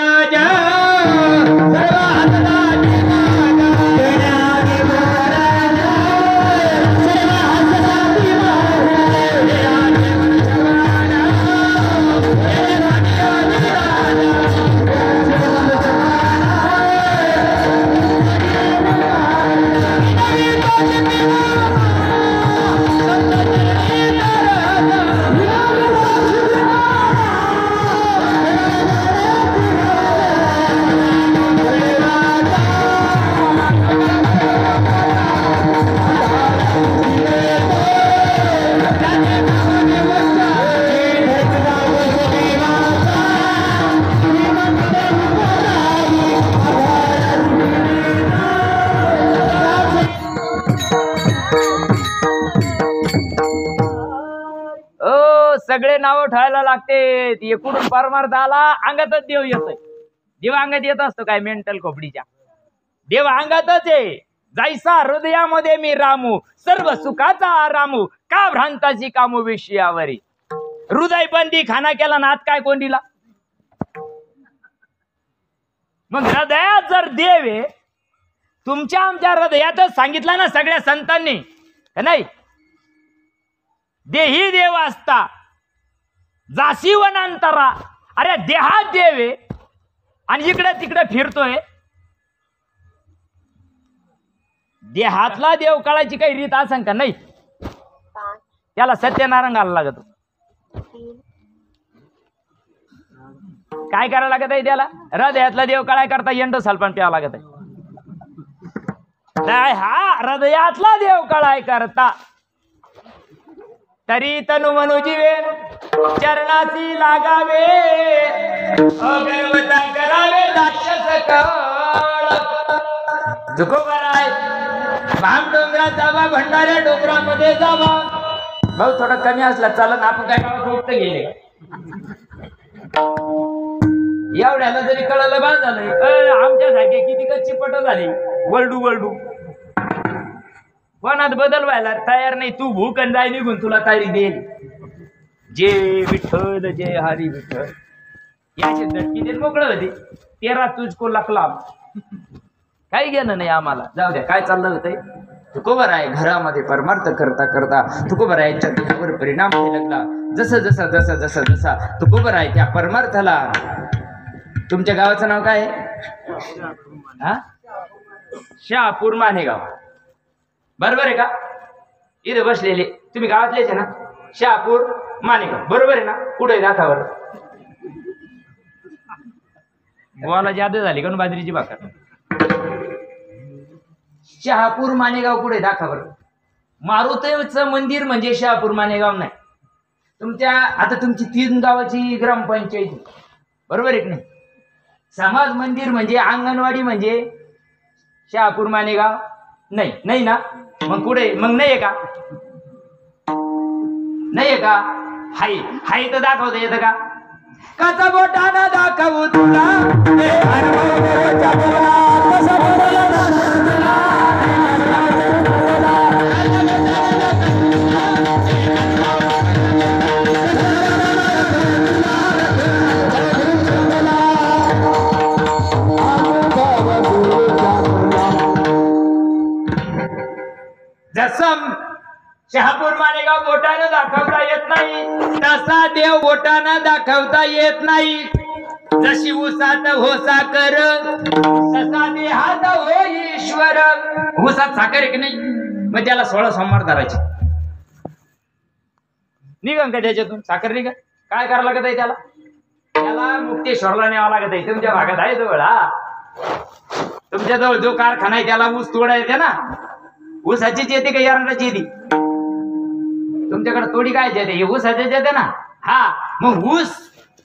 सगळे नाव ठेवायला लागते. एकूण परमार्थ आला, अंगातच देव येतोय. देव अंगात येत असतो काय? मेंटल खोपडीच्या. देव अंगातच आहे. जायसा हृदयामध्ये मी रामू, सर्व सुखाचा आरामू, का भ्रांताची कामू विषयावरी. हृदय बंदी खाना केला ना, आत काय कोंडीला? मग हृदयात जर देव आहे, तुमच्या आमच्या हृदयातच सांगितलं ना सगळ्या संतांनी, नाही? देही देव असता जासी वनांतरा. अरे देहात देव आहे आणि इकडे तिकडे फिरतोय. देहातला देव कळायची काही रीत असेल का? नाही. त्याला सत्यनारायण घालायला लागत. काय करायला लागत आहे त्याला? हृदयातला देव कळाय करता एंडो सल्फान प्यावं लागत आहे. नाही, हा हृदयातला देव कळाय करता तरी तनु मनु जीवे चरणाची लागावे, अगरवता करावे राक्षस काळ. तुकोबर आहे भाम डोंगरात जावा, भंडाऱ्या डोंगरामध्ये जावा. भाऊ थोडा कमी असला चालत, आपण काय गावात गेले. एवढ्याला जरी कळलं बाद झालंय. आमच्यासारखे किती कच्ची पट झाली, वळडू वळडू. कोणात बदल व्हायला तयार नाही. तू भूकन जाय निघून, तुला तारी देईल. जे विठ्ठल जे हरी विठ्ठल याचे झटकी देत मोकळं होते. 13 तुझको लखला. काही घेणं नाही आम्हाला. जाऊ द्या, काय चाललं होतंय? तुकोबर आहे घरामध्ये परमार्थ करता करता तुकोबर आहे देहावर परिणाम होऊ लागला. जसं जसा तुकोबर आहे त्या परमार्थाला तुमच्या गावाचं नाव काय आहे? हा, शहापूर मानेगाव. बरोबर आहे का? इथे बसलेले तुम्ही गावातलेच आहे ना? शहापूर मानेगाव बरोबर आहे ना? कुठे दाखावर बोला जादू झाली का बाजरीची भाकर. शहापूर मानेगाव कुठे दाखावर? मारुतीचं मंदिर म्हणजे शहापूर मानेगाव नाही. तुमच्या आता तुमची 3 गावाची ग्रामपंचायत बरोबर आहे की नाही? समाज मंदिर म्हणजे अंगणवाडी म्हणजे शहापूर मानेगाव नाही. नाही ना? मग कुठे? मग नाहीये का? नाहीये का? हाय हाय तर दाखवता येतं का? कसा बोटानं दाखवू तुला जसं शहापूर मानेगाव बोटानं दाखवता येत नाही तसा देव बोटानं दाखवता येत नाही. जशी उसात हो साखर तसा देहात हो ईश्वर. उसात साखर आहे की नाही? मग त्याला 16 सोमवार धरायचे. निघन का त्याच्यातून साखर? निघा. काय करावं लागत आहे त्याला? त्याला मुक्तेश्वरला न्यावं लागत आहे. तुमच्या भागात आहे जवळ? हा, तुमच्या जवळ जो कारखाना आहे त्याला ऊस तोडा येते ना? ऊसाचीच येते का एरंडाची येते? तुमच्याकडे तोडी काय येते? ऊसाचीच येते ना? हा, मग ऊस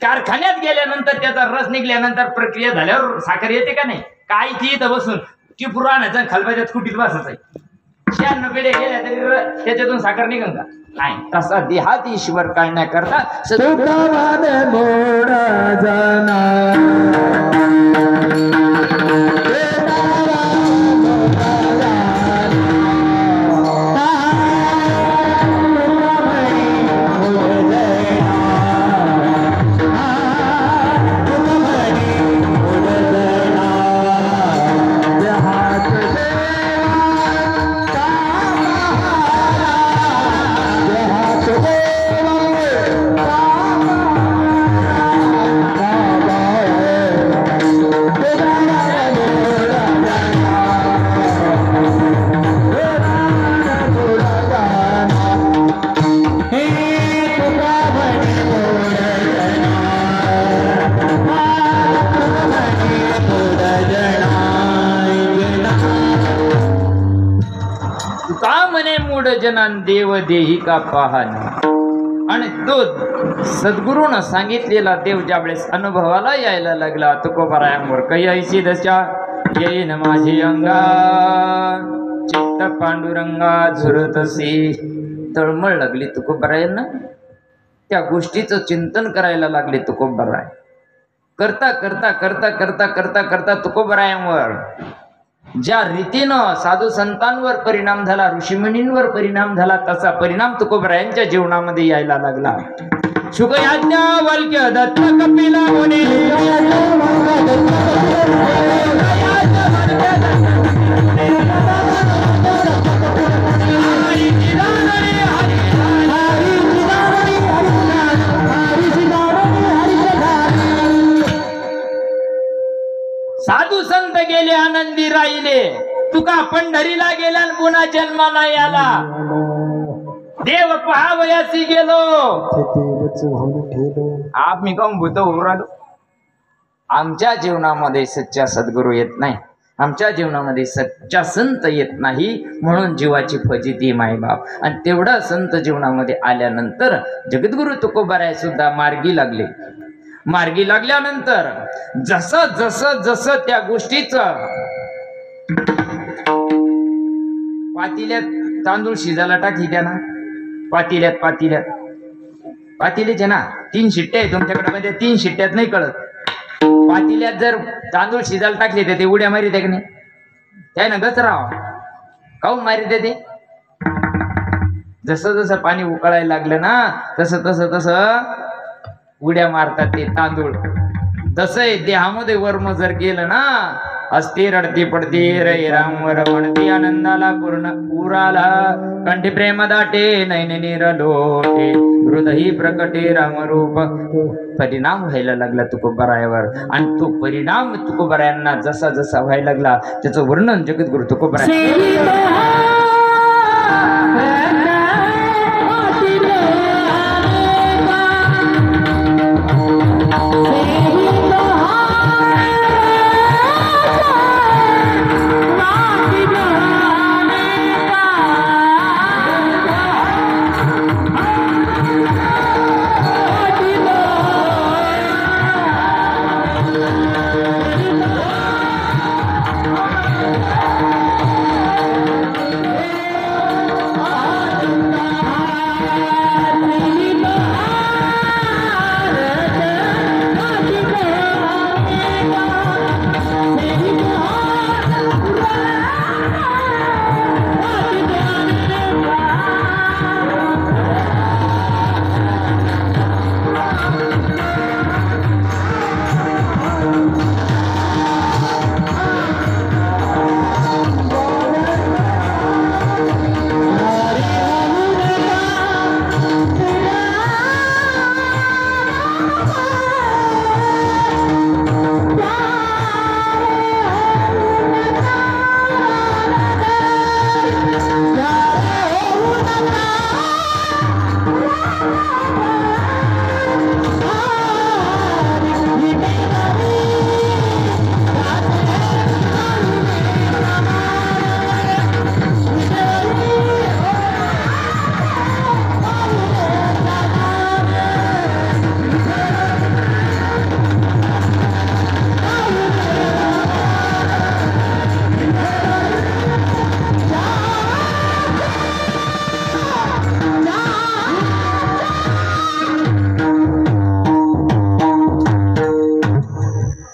कारखान्यात गेल्यानंतर त्याचा रस निघल्यानंतर प्रक्रिया झाल्यावर साखर येते का नाही? काय ती इथं बसून टिपूर आणायचं खालबाच्यात कुटीत बसायचं. 96 पिढे गेल्या तरी त्याच्यातून साखर निघन का? नाही. तसा देहात ईश्वर काय नाही करता जनान देव देही का पाहणे. आणि तो सद्गुरूनं सांगितलेला देव ज्यावेळेस अनुभवाला यायला लागला तुकोबारायांवर काही ऐशी दशा येईन माझी अंगा चित्त पांडुरंगा झुरतसी. तळमळ लागली तुकोबारायांना. त्या गोष्टीचं चिंतन करायला लागले तुकोबाराय. करता करता करता करता करता करता तुकोबारायांवर ज्या रीतीनं साधू संतांवर परिणाम झाला, ऋषीमुनींवर परिणाम झाला, तसा परिणाम तुकोबारायांच्या जीवनामध्ये यायला लागला. शुकयाज्ञा वल्क्य दत्त कपिला मुनी साधू संत गेले आनंदी राहिले. तुका पंढरीला गेला पुन्हा जन्माला याला. देव पहावयासी गेलो आम्ही काऊन भूत उरालो. आमच्या जीवनामध्ये सच्चा सद्गुरू येत नाही, आमच्या जीवनामध्ये सच्चा संत येत नाही, म्हणून जीवाची फजिती मायबाप. आणि तेवढा संत जीवनामध्ये आल्यानंतर जगद्गुरु तुकोबाराय सुद्धा मार्गी लागले. मार्गी लागल्यानंतर जसं जसं जसं त्या गोष्टीचं पातील्यात तांदूळ शिजायला टाकी द्या ना. पातील्यात पातील्याचे ना 3 शिट्ट्या आहे तुमच्याकडे, म्हणजे 3 शिट्ट्यात नाही कळत. पातील्यात जर तांदूळ शिजायला टाकले तर ते उड्या मारित आहे की नाही? त्या ना गचराव काऊन मारित आहे ते? जसं जसं पाणी उकळायला लागलं ना तसं तसं तसं उड्या मारतात ते तांदूळ. तसंय देहामध्ये वर्म जर गेलं ना असती रडती पडती रे रामवर म्हणती आनंदाला पूर्ण पुराला कंठी प्रेम दाटे नैन निरलोटे हृदयी प्रकटे रामरूप परिणाम व्हायला लागला तुकोबरायावर आणि तो परिणाम तुकोबरायांना जसा जसा व्हायला लागला त्याचं वर्णन जगद्गुरु तुकोबराय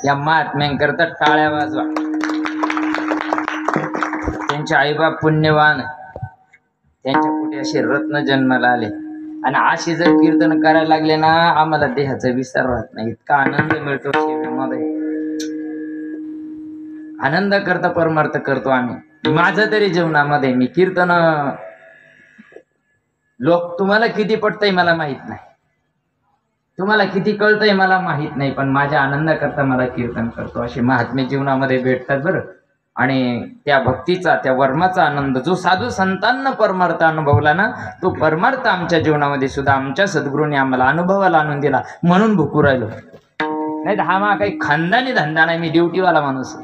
या महात्म्यांकरता टाळ्या वाजवा. त्यांचे आईबाप पुण्यवान, त्यांच्या पोटी असे रत्न जन्माला आले आणि असे जर कीर्तन करायला लागले ना आम्हाला देहाचा विसर राहत नाही. इतका आनंद मिळतो सेवेमध्ये. आनंद करता परमार्थ करतो आम्ही. माझं तरी जीवनामध्ये मी कीर्तन लोक तुम्हाला किती पटतंय मला माहित नाही, तुम्हाला किती कळतंय मला माहित नाही, पण माझ्या आनंद करता मला कीर्तन करतो. असे महात्मे जीवनामध्ये भेटतात बरं. आणि त्या भक्तीचा त्या वर्माचा आनंद जो साधू संतांना परमार्थ अनुभवला ना तो परमार्थ आमच्या जीवनामध्ये सुद्धा आमच्या सद्गुरूंनी आम्हाला अनुभवाला आणून दिला म्हणून भुकू राहिलो. नाही तर हा मा काही खानदानी धंदा नाही. मी ड्युटीवाला माणूस.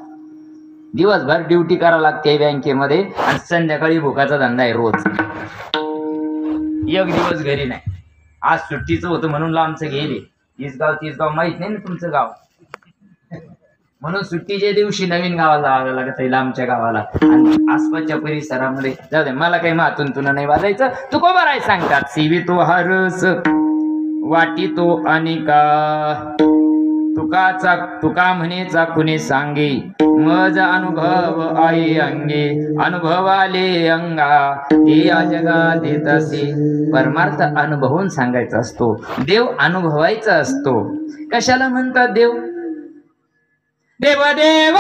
दिवसभर ड्युटी करावं लागते बँकेमध्ये आणि संध्याकाळी भुकाचा धंदा आहे रोज. एक दिवस घरी नाही. आज सुट्टीचं होतं म्हणून लांबचं गेले. तीस गाव माहित नाही ना तुमचं गाव, म्हणून सुट्टीच्या दिवशी नवीन गावाला जावं लागत लांबच्या गावाला आणि आसपासच्या परिसरामध्ये. जाऊ दे, मला काही मातून तुला नाही वाजायचं. तुकोबराय सांगतात सीवी तो हरस वाटी तो अनिका तुका म्हणेचा कुणी सांगे मज अनुभव आई अंगे अनुभवाले अंगा ते या जगात येत असे. परमार्थ अनुभवून सांगायचा असतो. देव अनुभवायचा असतो. कशाला म्हणतात देव? देव देव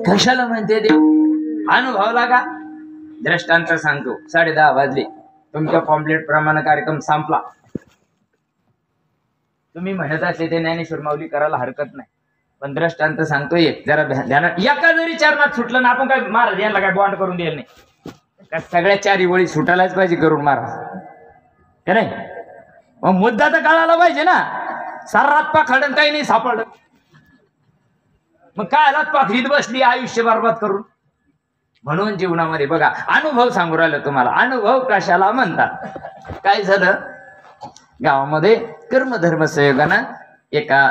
कशाला म्हणते देव? अनुभवला का? दृष्टांत सांगतो. 10:30 वाजले, तुमच्या पॉम्पलेट प्रमाणे कार्यक्रम संपला. तुम्ही म्हणत असले ते ज्ञानेश्वर माऊली करायला हरकत नाही, पण दृष्टांत सांगतो एक जरा ध्यानात. एका जरी चरणात सुटलं ना आपण काय महाराज यांना काय बॉन्ड करून द्यायला नाही. का सगळ्या चारी वळी सुटायलाच पाहिजे करून महाराज का नाही? मग मुद्दा तर कळायला पाहिजे ना. सर्रात पाखडन काही नाही सापडलं, मग काय पाखडीत बसली आयुष्य बरबाद करून. म्हणून जीवनामध्ये बघा, अनुभव सांगू राहिलो तुम्हाला. अनुभव कशाला म्हणतात? काय झालं, गावामध्ये कर्मधर्म संयोगानं एका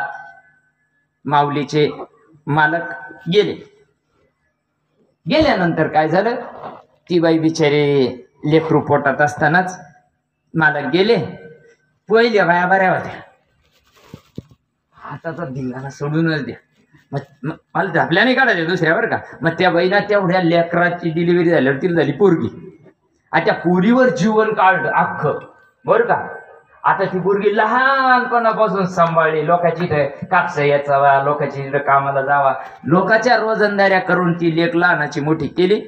माऊलीचे मालक गेल्यानंतर काय झालं, ती बाई बिचारी लेकरू पोटात असतानाच मालक गेले. पहिल्या बाया बऱ्या होत्या, हाताचा धिंगाणा सोडूनच द्या. मग मला झापल्या नाही काढायच्या दुसऱ्या बरं का. मग त्या बाईना तेवढ्या लेकराची डिलिव्हरी झाल्यावर तिला झाली पोरगी. आणि त्या पोरीवर जीवन काढलं अख्खं बरं का. आता ती पोरगी लहानपणापासून सांभाळली. लोकांची कापसा याचावा, लोकांची कामाला जावा, लोकांच्या रोजंदाऱ्या करून ती लेक लहानाची मोठी केली.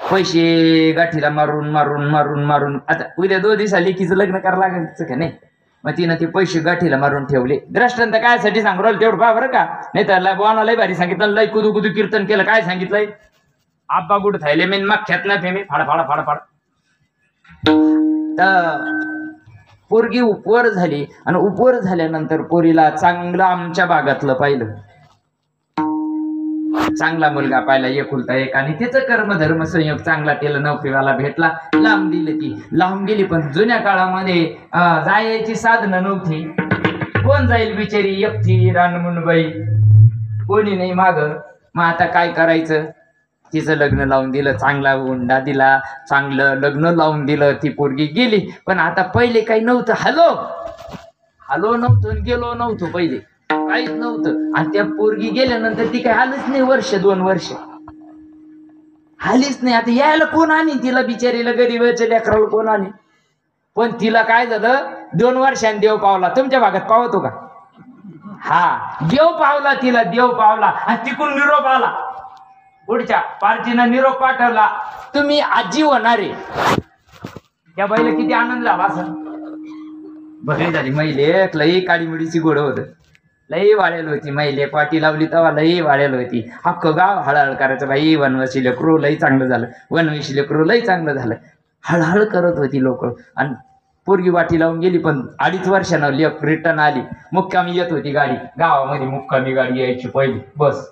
पैसे गाठीला मारून मारून मारून मारून आता उद्या 2 दिवसा लेकीचं लग्न करावं लागायचं का नाही. मग तिनं ते पैसे गाठीला मारून ठेवले. दृष्टांत कायसाठी सांगू राहिलं तेवढं पहा बरं का. नाही तर बोना लय भारी सांगितलं, लय कुदू कुदू कीर्तन केलं. काय सांगितलंय, आब्बा गुड थायले मेन मग खेत ना फेमे फाड फाड फाड फाड. तर पोरगी उपवर झाली आणि उपवर झाल्यानंतर पोरीला चांगलं आमच्या भागातलं पाहिलं, चांगला मुलगा पाहिला एकुलता एक. आणि तिचं कर्मधर्म संयोग चांगला, तिला नोकरीवाला भेटला. लांब दिली, ती लांब गेली. पण जुन्या काळामध्ये जायची साधनं नव्हती. कोण जाईल बिचारी एकटी रानमुंडबाई, कोणी नाही माग. मग आता काय करायचं, तिचं लग्न लावून दिलं, चांगला हुंडा दिला, चांगलं लग्न लावून दिलं. ती पोरगी गेली. पण आता पहिले काही नव्हतं, हॅलो हॅलो नव्हतं, गेलो नव्हतो, पहिले काहीच नव्हतं. आणि त्या पोरगी गेल्यानंतर ती काही आलीच नाही, 1-2 वर्ष आलीच नाही. आता यायला कोण आणि तिला बिचारीला, गरीबाच्या लेकराला कोण आणि. पण तिला काय झालं, 2 वर्षांनी देव पावला. तुमच्या भागात पावतो का? हा, देव पावला तिला, देव पावला. आणि तिकडून निरोप आला, पुढच्या पार्टीनं निरोप पाठवला, तुम्ही आजी होणारे. त्या बाईला किती आनंद झाला असं. बरी झाली. महिले लई काळीमिडीची गोड होत, लई वाळेल होती. महिले पाटी लावली तेव्हा लई वाळेल होती. अख्खं गाव हळहळ करायचं, बाई वनवासी लेकरू लई चांगलं झालं, वनवासी लेकरू लई चांगलं झालं, हळहळ करत होती लोक. आणि पोरगी वाटी लावून गेली. पण 2.5 वर्षानं लेक रिटर्न आली. मुक्कामी येत होती गाडी, गावामध्ये मुक्कामी गाडी यायची पहिली बस.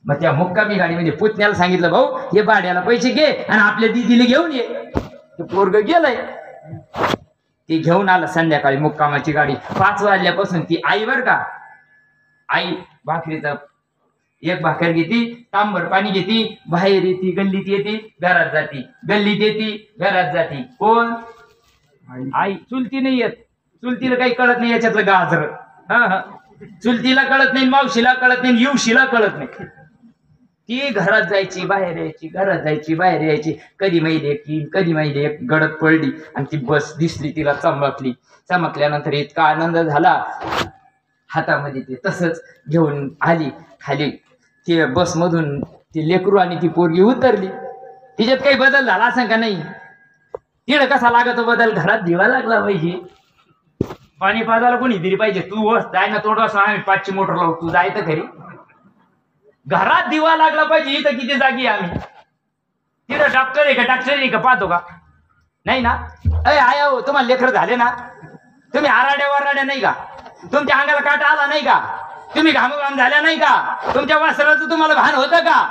मग त्या मुक्कामी गाडीमध्ये पुतण्याला सांगितलं, भाऊ हे भाड्याला पैसे घे आणि आपल्या दिदीला घेऊन ये. ते पोरग गेलंय, ती घेऊन आलं संध्याकाळी मुक्कामाची गाडी. 5 वाजल्यापासून ती आई बर का, आई भाकरीचा एक भाकर घेती, तांबर पाणी घेती, बाहेर येते, गल्लीत येते, घरात जाती, गल्लीत येते, घरात जाती. कोण? आई. चुलती नाही येत, चुलतीला काही कळत नाही याच्यातलं गाजर. चुलतीला कळत नाही, मावशीला कळत नाही, येवशीला कळत नाही. ती घरात जायची, बाहेर यायची, घरात जायची, बाहेर यायची. कधी महिने की कधी महिने एक गडद पडली आणि ती बस दिसली तिला, चमकली. चमकल्यानंतर इतका आनंद झाला, हातामध्ये ते तसंच घेऊन आली खाली. ती बसमधून ती लेकरू आणि ती पोरगी उतरली. तिच्यात काही बदल झाला असं का नाही? तिला कसा लागतो बदल, घरात दिवा लागला पाहिजे, पाणी पाजायला कोणी तरी पाहिजे. तू जाय ना, थोडंसं आम्ही 5ची मोटर लावू, तू जाय तर खरी. घरात दिवा लागला पाहिजे. इथं किती जागी आम्ही, तिथं डॉक्टर आहे का, डॉक्टर आहे का पाहतो का? नाही ना. आया हो, तुम्हाला लेकर झाले ना, तुम्ही आराड्या वराड्या नाही का, तुमच्या अंगाला काटा आला नाही का, तुम्ही घामोघाम झाल्या नाही का, तुमच्या वस्त्राचं तुम्हाला भान होतं का?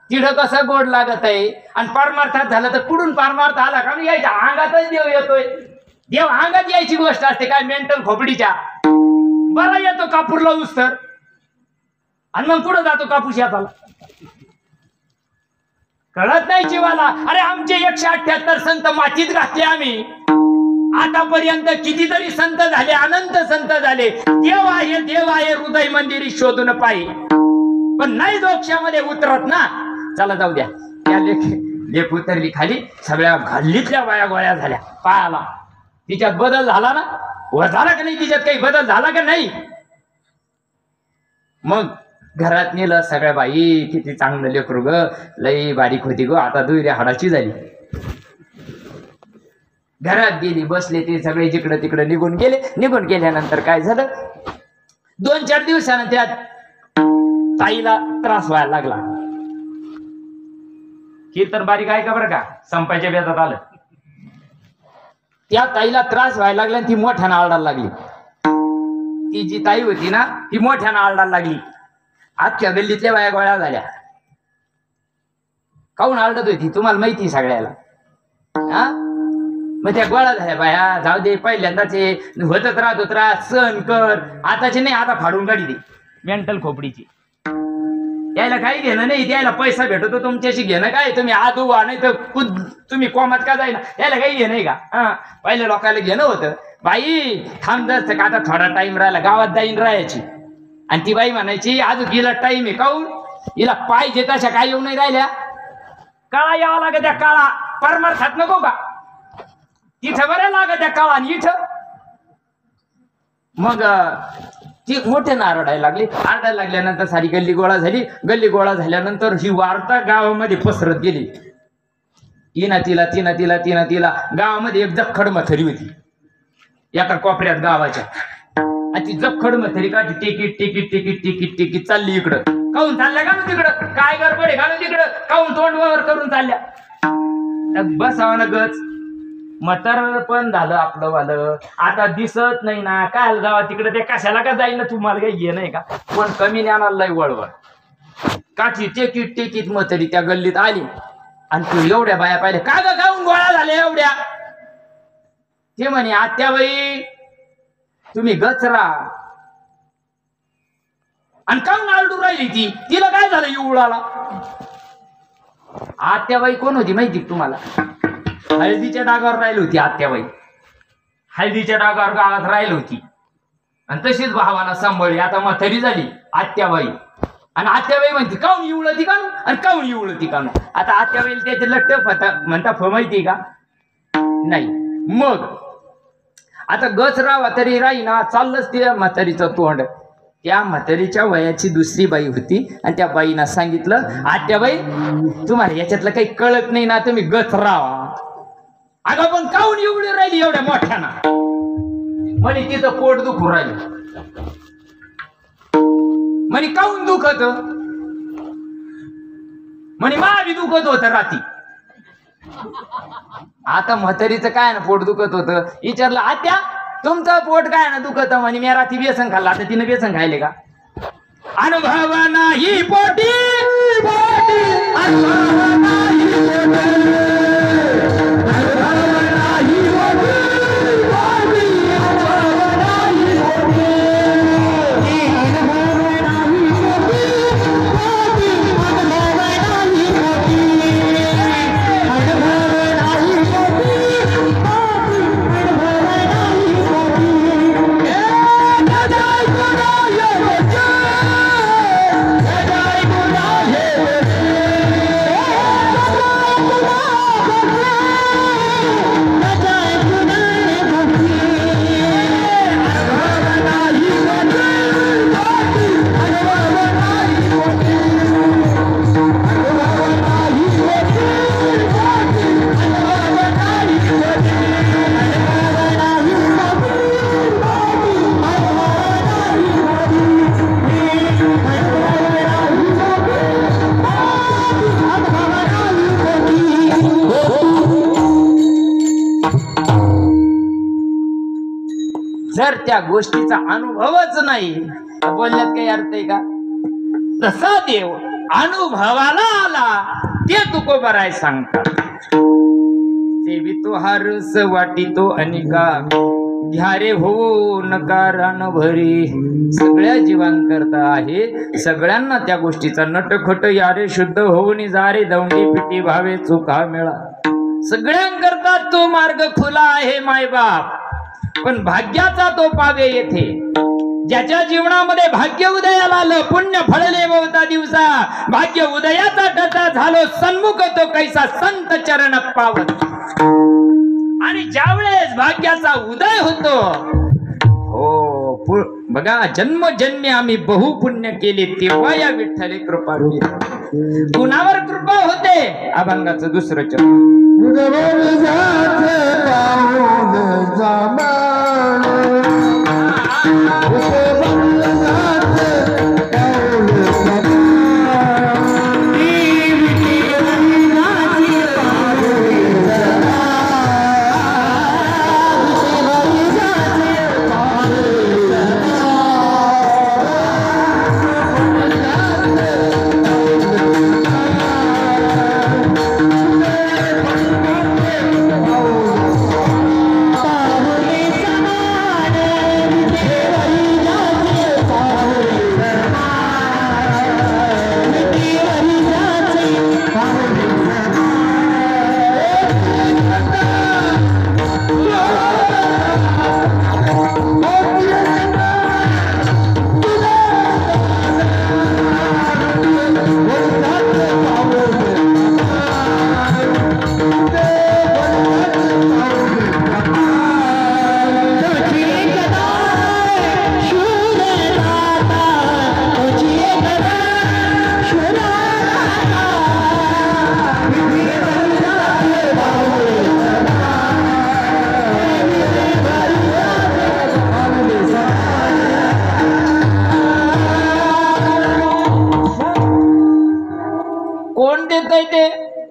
तिथं कसं गोड लागत आहे. आणि पारमार्थात झालं तर कुठून पारमार्थ आला का? यायच्या अंगातच देव येतोय. देव अंगात यायची गोष्ट असते काय, मेंटल खोपडीच्या. बरा येतो कापूर लावूस तर, आणि मग पुढे जातो कापूस याताला, कळत नाही जीवाला. अरे आमचे 178 संत मातीत घातले आम्ही. आतापर्यंत कितीतरी संत झाले, अनंत संत झाले. देव आहे, देव आहे, हृदय मंदिरी शोधून पाहिजे, पण नाही दोक्षामध्ये उतरत ना. चला जाऊ द्या. त्या लेख उतरली खाली, सगळ्या गल्लीतल्या बाया गोळ्या झाल्या पायाला. तिच्यात बदल झाला ना, व झाला का नाही? तिच्यात काही बदल झाला का नाही? मग घरात नेलं, सगळ्या बाई किती चांगलं लेकरू ग, लई बारीक होती ग, आता दुसऱ्या हाडाची झाली. घरात गेली, बसले, ते सगळे जिकडं तिकडं निघून गेले. निघून गेल्यानंतर काय झालं, 2-4 दिवसानं त्या ताईला त्रास व्हायला लागला. कीर्तन बारीक आहे का बरं का, संपायच्या बेतात आलं. त्या ताईला त्रास व्हायला लागला आणि ती मोठ्यानं आरडायला लागली. ती जी ताई होती ना ती मोठ्यानं आरडायला लागली. अख्ख्या गल्लीतल्या बाया गोळ्या झाल्या. काऊन आरडत होती तुम्हाला माहिती सगळ्याला. हा मग त्या गोळ्या झाल्या बाया. जाऊ दे, पहिल्यांदाचे होतच राहतो त्रास, सहन कर. आताचे नाही, आता फाडून काढी दे मेंटल खोपडीची. यायला काही घेणं नाही, त्याला पैसा भेटतो तुमच्याशी घेणं काय. तुम्ही आदू व्हा नाही तर तुम्ही कोमात का जाईना, यायला काही घेणं आहे का. हा पहिल्या लोकांना घेणं होतं. बाई थांब जास्त का, आता थोडा टाइम राहिला, गावात जाईन राहायची. आणि ती बाई म्हणायची आजू हिला टाइम आहे. काऊन हिला पाहिजे तशा काय येऊ नाही राहिल्या. काळा यावा लागत त्या काळा, परमार्थात नको का. तिथं बरं लागत त्या काळा आणि इथं. मग ती मोठे आरडायला लागली. आरडायला लागल्यानंतर सारी गल्ली गोळा झाली. गल्ली गोळा झाल्यानंतर ही वार्ता गावामध्ये पसरत गेली. तिला गावामध्ये एक जखड मथरी होती एका कोपऱ्यात गावाच्या. आणि ती जखड मथरी का टिकीट चालली इकडं. काऊन चालल्या का तिकडं, काय गडबड आहे घालून तिकडं, काऊन तोंड वर करून चालल्या. बसावं ना गच. म्हातार पण झालं आपलं वालं, आता दिसत नाही ना. काय जावा तिकडे, ते कशाला का जाईन, तुम्हाला काही घे नाही का. पण कमी ज्ञानाला वळवळ काठी टेकीत म्हातारी त्या गल्लीत आली. आणि तू एवढ्या बाया पाहिल्या का ग, गाऊन गोळा झाल्या एवढ्या. ते म्हणे आत्याबाई तुम्ही गचरा. आणि काऊन आरडू राहिली ती, तिला काय झालं इवळाला. आत्याबाई कोण होती माहिती तुम्हाला. हळदीच्या डागावर राहिली होती आत्याबाई. हळदीच्या डागावर गावात राहिली होती. आणि तशीच भावाला सांभाळली. आता म्हातारी झाली आत्याबाई. आणि आत्याबाई म्हणते काऊन इवळती काऊन, आणि काऊन इवळती काऊन. आता आत्याबाईला त्याचे लट्ट म्हणता माहिती का नाही. मग आता गच राहा तरी राही ना, चाललंच त्या म्हातारीचं तोंड. त्या म्हातारीच्या वयाची दुसरी बाई होती. आणि त्या बाईनं सांगितलं आत्याबाई तुम्हाला याच्यातलं काही कळत नाही ना, तुम्ही गच राहा. अगं पण काऊन एवढी राहिली एवढ्या मोठ्याना. म्हणे तिचं पोट दुखू राहिलं. म्हणे काऊन दुखत, म्हणे बी दुखत होत राती. आता म्हातारीचं काय ना पोट दुखत होतं. विचारलं आत्या तुमचं पोट काय ना दुखत. म्हणे मी रात्री बेसन खाल्लं. आता तिने बेसन खायले का. अनुभव नाही पोटी, अनुभव नाही पोटी. जर त्या गोष्टीचा अनुभवच नाही तर बोलण्यात काही अर्थ आहे का. तसा देव अनुभवाला आला ते तुकोबा राय सांगतात. सेवितो हारस वाटितो अनिका घ्या रे हो नकारान भरी. सगळ्या जीवांकरता आहे, सगळ्यांना त्या गोष्टीचा नटखट यारे शुद्ध होऊन जा रे दौंडी पिटी भावे चुका मेळा. सगळ्यांकरता तो मार्ग खुला आहे मायबाप, पण भाग्याचा तो पावे येथे. ज्याच्या जीवनामध्ये भाग्य उदयाला आलं, पुण्य फळले बहुता दिवसा, भाग्य उदयाचा टचा झालो सन्मुख तो कैसा संत चरण पावत. आणि ज्यावेळेस भाग्याचा उदय होतो, हो बघा जन्मजन्मी आम्ही बहुपुण्य केले तेव्हा या विठ्ठले कृपा केली. कुणावर कृपा होते, अभंगाचं दुसरं चरण.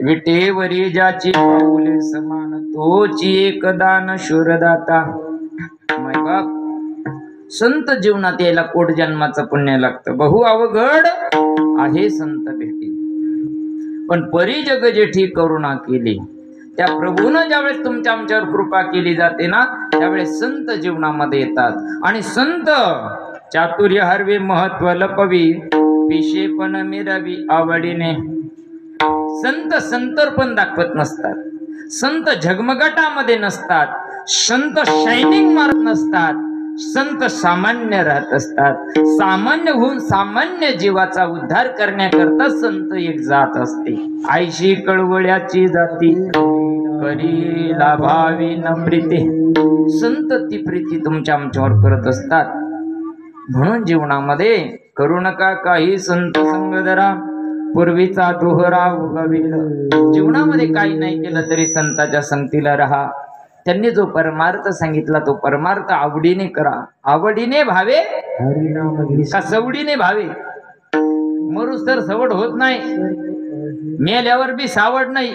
विटेवरी ज्याची पाऊले समान तोची एक दान शूरदाता. माय बाप, संत जीवनात यायला कोट जन्माचं पुण्य लागतं. बहु अवघड आहे संत भेटी. पण परी जग जेठी करुणा केली, त्या प्रभूनं ज्यावेळेस तुमच्या आमच्यावर कृपा केली जाते ना, त्यावेळेस संत जीवनामध्ये येतात. आणि संत चातुर्य हरवे महत्व लपवी, विशेपण मिरवी आवडीने. संत संतर्पण दाखवत नसतात, संत झगमगाटामध्ये नसतात, संत शायनिंग मारत नसतात, संत सामान्य राहत असतात. सामान्य होऊन सामान्य जीवाचा उद्धार करण्याकरता संत एक जात असते. आईशी कळवळ्याची जाती करी लाभावी न प्रीती. संत ती प्रीती तुमच्या आमच्यावर करत असतात. म्हणून जीवनामध्ये करू नका काही संत संग धरा, पूर्वीचा दोहरा उगविल. जीवनामध्ये काही नाही केलं तरी संताच्या संगतीला राहा. त्यांनी जो परमार्थ सांगितला तो परमार्थ आवडीने करा. आवडीने भावे का सवडीने भावे. मरूस तर सवड होत नाही, मेल्यावर बी सावड नाही,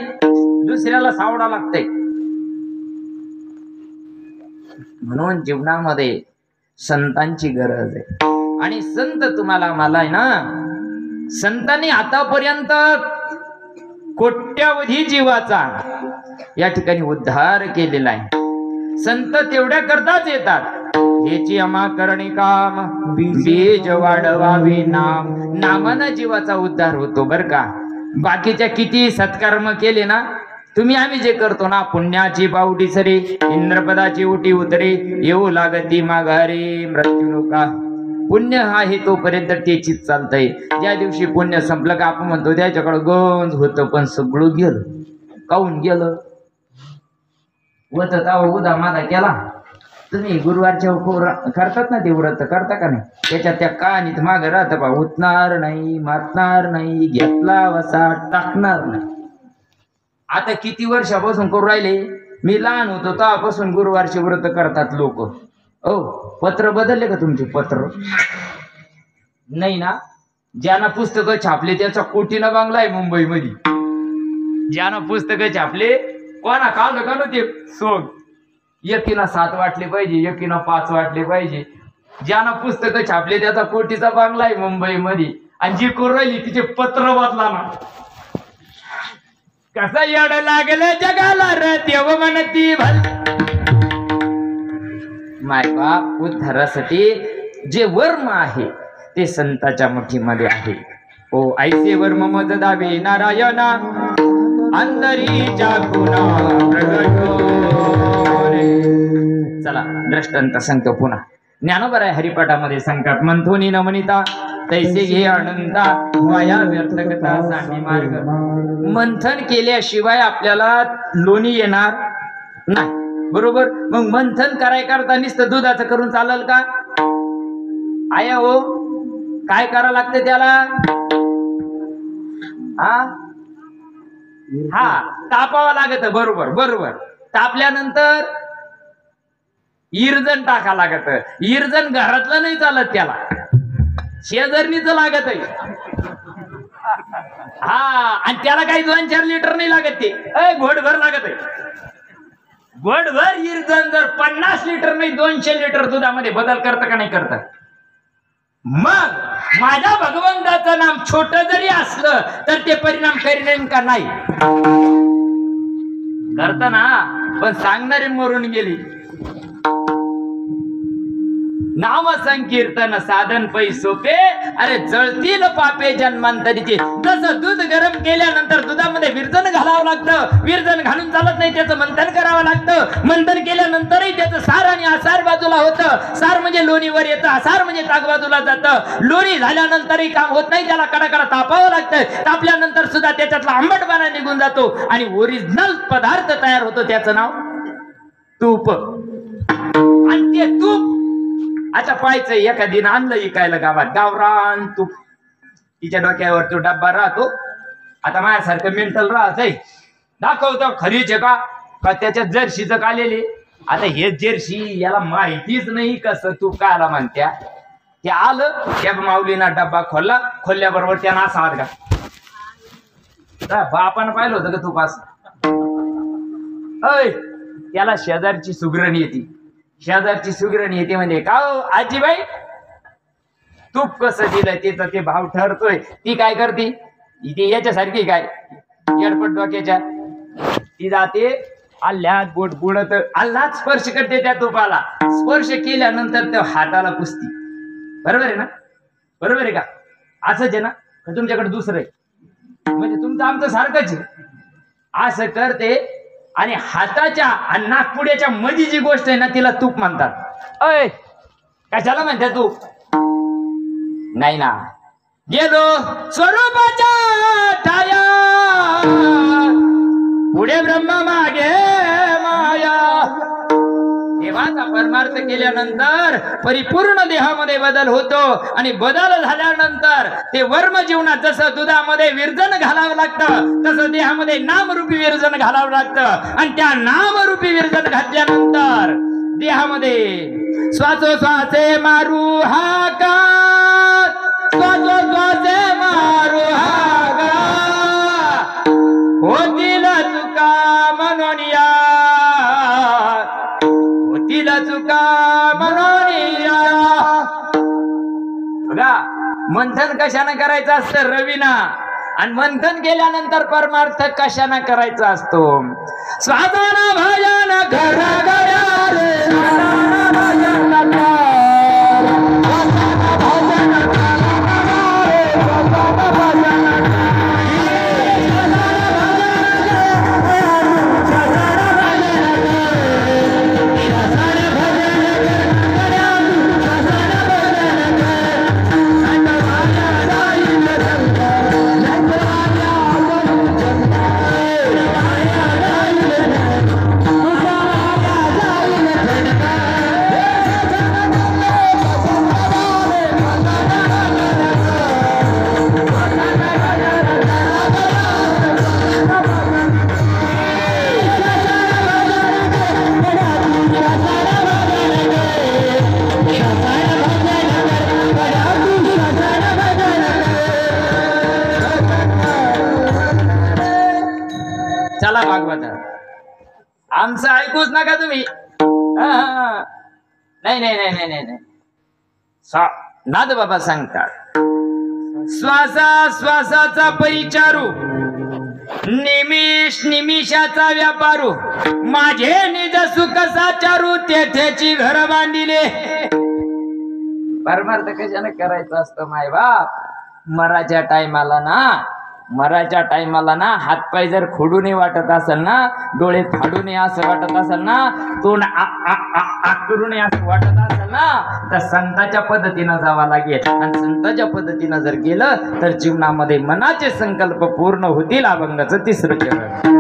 दुसऱ्याला सावडा लागते. म्हणून जीवनामध्ये संतांची गरज आहे. आणि संत तुम्हाला मला आहे ना, संतांनी आतापर्यंत कोट्यावधी जीवाचा या ठिकाणी उद्धार केलेला आहे. संत तेवढ्या करताच येतात. हेची अमा करणे काम, बीज वाढवावे नाम. नामानं जीवाचा उद्धार होतो बर का. बाकीच्या किती सत्कर्म केले ना तुम्ही, आम्ही जे करतो ना, पुण्याची पावटी सरे, इंद्रपदाची उटी उतरे, येऊ लागती माघारी मृत्यू लोका. पुण्य आहे तोपर्यंत तेचीच चालतंय. ज्या दिवशी पुण्य संपलं का आपण म्हणतो त्याच्याकडे गंज होतं, पण सगळं गेलं. काऊन गेलं? उदा मादा केला. तुम्ही गुरुवारच्या करतात ना, ते व्रत करता का नाही? त्याच्यात त्या कहाणीत मागं राहतं बा, उठणार नाही, मारणार नाही, घेतला वसा टाकणार नाही. आता किती वर्षापासून करू राहिले? मी लहान होतो तेव्हापासून गुरुवारचे व्रत करतात लोक. ओ पत्र बदलले का तुमचे? पत्र नाही ना. ज्यांना पुस्तकं छापले त्याचा कोटीनं बांगला आहे मुंबईमध्ये. ज्यांना पुस्तकं छापले कोणा काल का ते सोग, एकीनं 7 वाटले पाहिजे, एकीनं 5 वाटले पाहिजे. ज्यांना पुस्तकं छापले त्याचा कोटीचा बांगला आहे मुंबईमध्ये. आणि जी करू राहिली तिचे पत्र बदला ना. कसा येड लागले जगाला र देव म्हणती भल. माय बाप, उद्धारासाठी जे वर्म आहे ते संताच्या मुठीमध्ये आहे. ओ ऐसे वर्म मज दावे नारायणा, अंतरीच्या गुणा प्रगटो रे. चला दृष्टांत सांगतो पुन्हा. ज्ञानोबर आहे हरिपाठामध्ये सांगतात, मंथोनी नमनिता तैसे घे आनंदा, वाया व्यर्थ कथा सांगी मार्ग. मंथन केल्याशिवाय आपल्याला लोणी येणार नाही. बरोबर. मग मंथन करता नुसतं दुधाचं करून चालेल का? आया हो, काय करावं लागतं त्याला? हा तापावं लागत. बरोबर बरोबर. तापल्यानंतर इरजण टाका लागत. इरजण घरातलं नाही चालत, त्याला शेजारणीच लागत आहे. हा, आणि त्याला काही 2-4 लिटर नाही लागत, ते घोडभर लागत आहे. घोडभर इरजण जर 50 लिटर नाही 200 लिटर दुधामध्ये बदल करतं का नाही करतं? मग माझ्या भगवंताचं नाम छोट जरी असलं तर ते परिणाम करीन का नाही? करत ना. पण सांगणारे मरून गेली. नाम संकीर्तन साधन पै सोपे, अरे जळतील पापे जन्मांतरीचे. जसं दूध गरम केल्यानंतर दुधामध्ये विरजण घालावं लागतं, विरजण घालून चालत नाही, त्याचं मंथन करावं लागतं. मंथन केल्यानंतरही त्याचं सार आणि आसार बाजूला होतं. सार म्हणजे लोणीवर येतं, आसार म्हणजे ताक बाजूला जातं. लोणी झाल्यानंतरही काम होत नाही, त्याला कडाकडा तापावं लागतं. तापल्यानंतर सुद्धा त्याच्यातला आंबटपणा निघून जातो आणि ओरिजिनल पदार्थ तयार होतो, त्याचं नाव तूप. आणि ते तूप आता पाहायचं, एखादीनं आणलं इकायला गावात गावरान तूप. तिच्या डोक्यावर तो डब्बा राहतो. आता माझ्यासारखं मेंटल राहतंय, दाखवतो खरीचे का त्याच्यात जर्शीचं कालेले. आता हे जर्सी याला माहितीच नाही कसं तूप कायला म्हणत्या. ते आलं, त्या माऊलीना डब्बा खोलला, खोलल्याबरोबर त्यानं असा हात घातला. बापानं पाहिलं होतं का तूप असं? अय त्याला शेजारची सुगरण येते, शेजारची सुगरण येते म्हणजे का हो आजीबाई तूप कसं दिलं तिचं ते भाव ठरतोय. ती काय करते, ती याच्यासारखी काय येडपट डोक्याच्या, ती जाते आल्हात बोट बुडत आल्हात स्पर्श करते त्या तुपाला. स्पर्श केल्यानंतर त्या हाताला पुसती. बरोबर आहे ना? बरोबर आहे का? असंच आहे ना? का तुमच्याकडे दुसरं आहे? म्हणजे तुमचं आमचं सारखंच आहे. असं करते आणि हाताच्या आणि नागपुड्याच्या मध्ये जी गोष्ट आहे ना तिला तूप म्हणतात. अय कशाला म्हणतात तूप? नाही ना, गेलो स्वरूपाच्या ठाया पुढे ब्रह्म मागे माया. देवाचा परमार्थ केल्यानंतर परिपूर्ण देहामध्ये बदल होतो आणि बदल झाल्यानंतर ते वर्म जीवनात जसं दुधामध्ये विरजन घालावं लागतं तसं देहामध्ये नामरूपी विरजन घालावं लागतं. आणि त्या नामरूपी विरजन घातल्यानंतर देहामध्ये श्वासोश्वासे मारू हाका, श्वासोश्वासे मारू हाका, होतील चुका म्हणून या, होतील चुका म्हणून या. बघा मंथन कशाने करायचं असतं? रवीना. आणि मंथन केल्यानंतर परमार्थ कशाने करायचा असतो? स्वादाना भजन घर गया रे, चला भागवत आमचं ऐकूच नका तुम्ही. नाही नाही नाही नाही नाही नाद बाबा सांगतात श्वासा श्वासाचा परिचारू, निमिष निमिषाचा व्यापारू, माझे निज सुख साचारू, तेथेची घर बांधिले. परमार्थ कशाने करायचं असतं माय बाप? मराच्या टायमाला ना हातपाय जर खोडूनही वाटत असेल ना, डोळे फाडूनही असं वाटत असेल ना, तोंड करूनही असं वाटत असेल ना, तर संतांच्या पद्धतीनं जावं लागेल. आणि संतांच्या पद्धतीनं जर गेलं तर जीवनामध्ये मनाचे संकल्प पूर्ण होतील. अभंगाचं तिसरं चरण.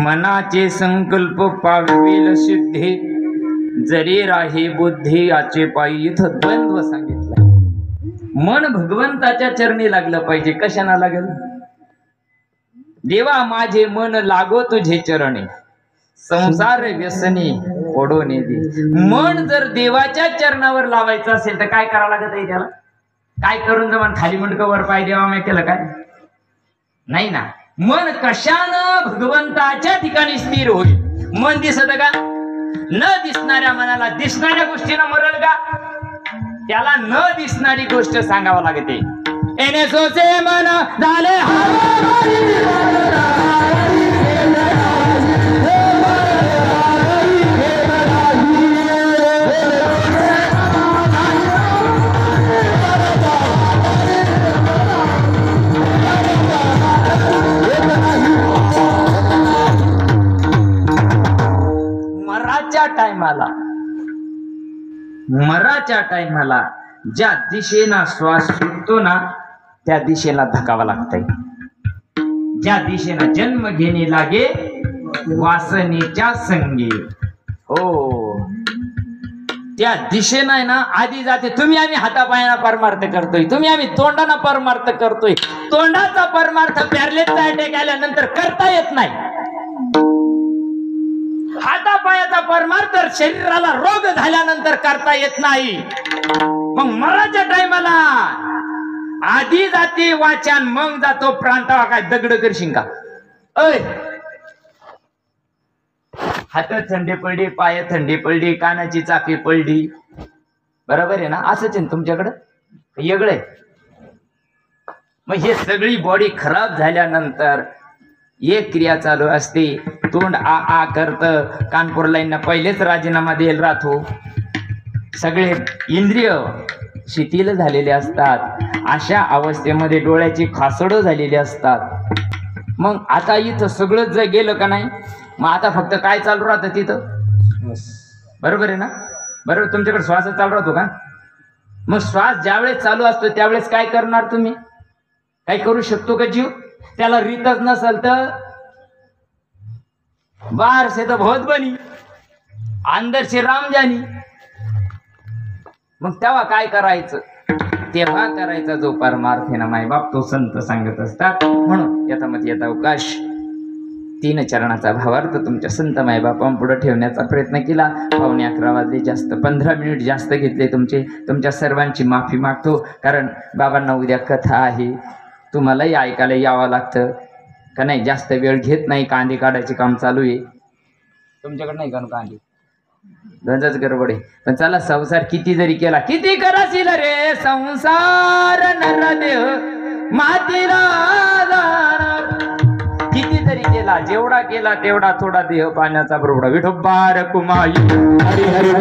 मनाचे संकल्प पाविल सिद्धे, जरी राही बुद्धी याचे पायी. इथं द्वंद्व सांगितलं. मन भगवंताच्या चरणी लागलं पाहिजे. कशाला लागेल? देवा माझे मन लागो तुझे चरणी, संसार व्यसनी ओढून दे. मन जर देवाच्या चरणावर लावायचं असेल तर काय करावं लागत आहे त्याला? काय करून जमान खाली मुंडकं वर पाय देवा मी केलं काय? नाही ना. मन कशानं भगवंताच्या ठिकाणी स्थिर होईल? मन दिसत का? न दिसणाऱ्या मनाला दिसणाऱ्या गोष्टीनं मरल का? त्याला न दिसणारी गोष्ट सांगावं लागते. एने सोचे मन झाले मराच्या टायमाला ज्या दिशेला श्वास सुटतो ना त्या दिशेला धकावा लागतंय. ज्या दिशेला जन्म घेणे लागे वासनेच्या संगी, हो त्या दिशेनं आहे ना आधी जाते. तुम्ही आम्ही हातापायाना परमार्थ करतोय, तुम्ही आम्ही तोंडाना परमार्थ करतोय. तोंडाचा परमार्थ पॅरलेटचा अटॅक आल्यानंतर करता येत नाही. हातापायाचा परमार्थ शरीराला रोग झाल्यानंतर करता येत नाही. मग मराच्या टायमाला आधी जाते वाचन, मग जातो प्राण. तवा काय दगड करशील का? अय हात थंडी पडली, पाय थंडी पडली, कानाची चाकी पडली, बरोबर आहे ना? असंच आहे तुमच्याकडं वेगळं आहे. मग हे सगळी बॉडी खराब झाल्यानंतर एक क्रिया चालू असते. तोंड आ आ करत, कानपूर लाईनना पहिलेच राजीनामा द्यायला राहतो. सगळे इंद्रिय शिथिल झालेले असतात. अशा अवस्थेमध्ये डोळ्याची खासडं झालेली असतात. मग आता इथं सगळंच जर गेलं का नाही, मग आता फक्त काय चालू राहतं तिथं? बरोबर आहे ना? बरोबर. तुमच्याकडे श्वास चालू राहतो का? मग श्वास ज्यावेळेस चालू असतो त्यावेळेस काय करणार तुम्ही? काय करू शकतो का जीव? त्याला रीतच नसल तर बाहर से तो बहुत बनी, अंदर से राम जानी. मग तेव्हा काय करायचं? तेव्हा करायचा जो परमार्थ आहे ना माय बाप, तो संत सांगत असतात. म्हणून यथामती यथावकाश 3 चरणाचा भावार्थ तुमच्या संत मायबापां पुढे ठेवण्याचा प्रयत्न केला. 11:15 वाजले, जास्त 15 मिनिट जास्त घेतले तुमच्या सर्वांची माफी मागतो. कारण बाबांना उद्या कथा आहे, तुम्हालाही ऐकायला यावं लागतं का नाही? जास्त वेळ घेत नाही. कांदे काढायचे काम चालू आहे. तुमच्याकडे नाही का कांदे? गंजच गडबड आहे. पण चला, संसार किती जरी केला, किती कराशील रे संसार नरदेह मातीला जाणार. किती जरी केला, जेवढा केला तेवढा थोडा देह पाण्याचा बरोबर. विठोबार कुमाई हरी हरी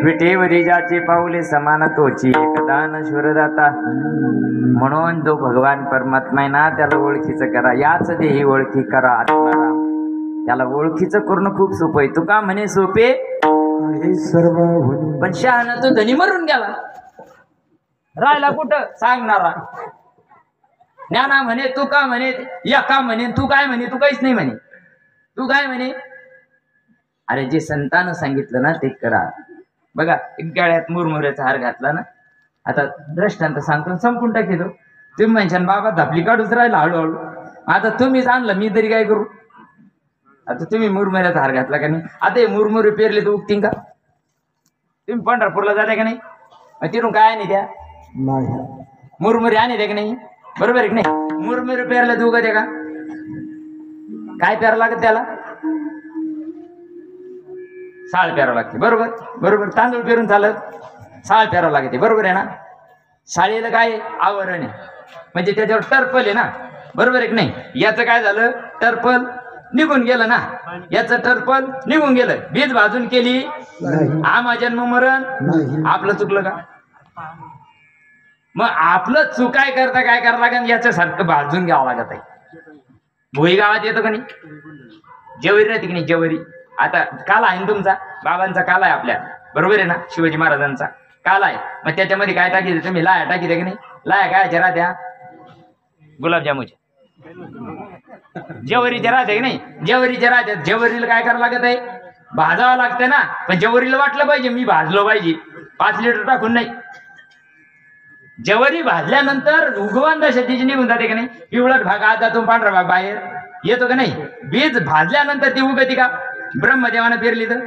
विटेवरी ज्याचे पाऊले समान तोची एकदान शूरदाता. म्हणून जो भगवान परमात्मा आहे ना, त्याला ओळखीचं करा. याच देही ओळखी करा आत्माराम. त्याला ओळखीचं करणं खूप सोपं आहे. तू का म्हणे सोपे सर्व, पण शहाणा तो धनी मरून गेला, राहिला कुठं सांगणारा. ज्ञाना म्हणे तू का म्हणे, या का म्हणे, तू काय म्हणे, तू काहीच नाही म्हणे, तू काय म्हणे. अरे जे संतानं सांगितलं ना ते करा. बघा, एक गळ्यात मुरमुऱ्याचा हार घातला ना, आता दृष्टांत सांगतो, संपून टाकेतो. तुम्ही म्हणशाल बाबा धपली काढूच राहिला हळूहळू. आता तुम्हीच आणलं, मी तरी काय करू? आता तुम्ही मुरमुऱ्याचा हार घातला का नाही, आता हे मुरमुरे पेरले तर उगतील का? तुम्ही पंढरपूरला जाते का नाही, तिथून काय नाही द्या मुरमुरे आणि द्या का नाही? बरोबर आहे की नाही? मुरमुरे पेरले तर उगत का? काय प्यारा लागत त्याला? साळ प्यारावं लागते. बरोबर बरोबर. तांदूळ पेरून चालत, साळ प्यारावं लागते. बरोबर आहे ना? साळीला काय आवरण आहे, म्हणजे त्याच्यावर टर्पल आहे ना. बरोबर आहे की नाही? याचं काय झालं? टर्पल निघून गेलं ना. याचं टर्पल निघून गेलं. बीज भाजून केली, आमा जन्म मरण. आपलं चुकलं का? मग आपलं चुकाय करता काय करावं लागेल? याच्या सारखं भाजून घ्यावं लागत आहे. भोई गावात येतो का नाही? जेवरी राहते की नाही? जेवरी. आता काला आहे ना तुमचा, बाबांचा काला आहे आपल्या. बरोबर आहे ना? शिवाजी महाराजांचा काला आहे. मग त्याच्यामध्ये काय टाकी तुम्ही? लाया टाकी दे की नाही? लाया काय राहत्या? गुलाबजामुच्या. जेवरीच्या राहते की नाही? जेवरीच्या राहत्या. जेवरीला काय करावं लागत आहे? भाजावं लागतं ना. पण जेवरीला वाटलं पाहिजे मी भाजलो पाहिजे, 5 लिटर टाकून नाही. ज्वारी भाजल्यानंतर उगवण दशा तिची निघून जाते का नाही? पिवळट भाग आतातून पांढरा भाग बाहेर येतो का नाही? बीज भाजल्यानंतर ती उगती का? ब्रह्मदेवानं पेरली तर,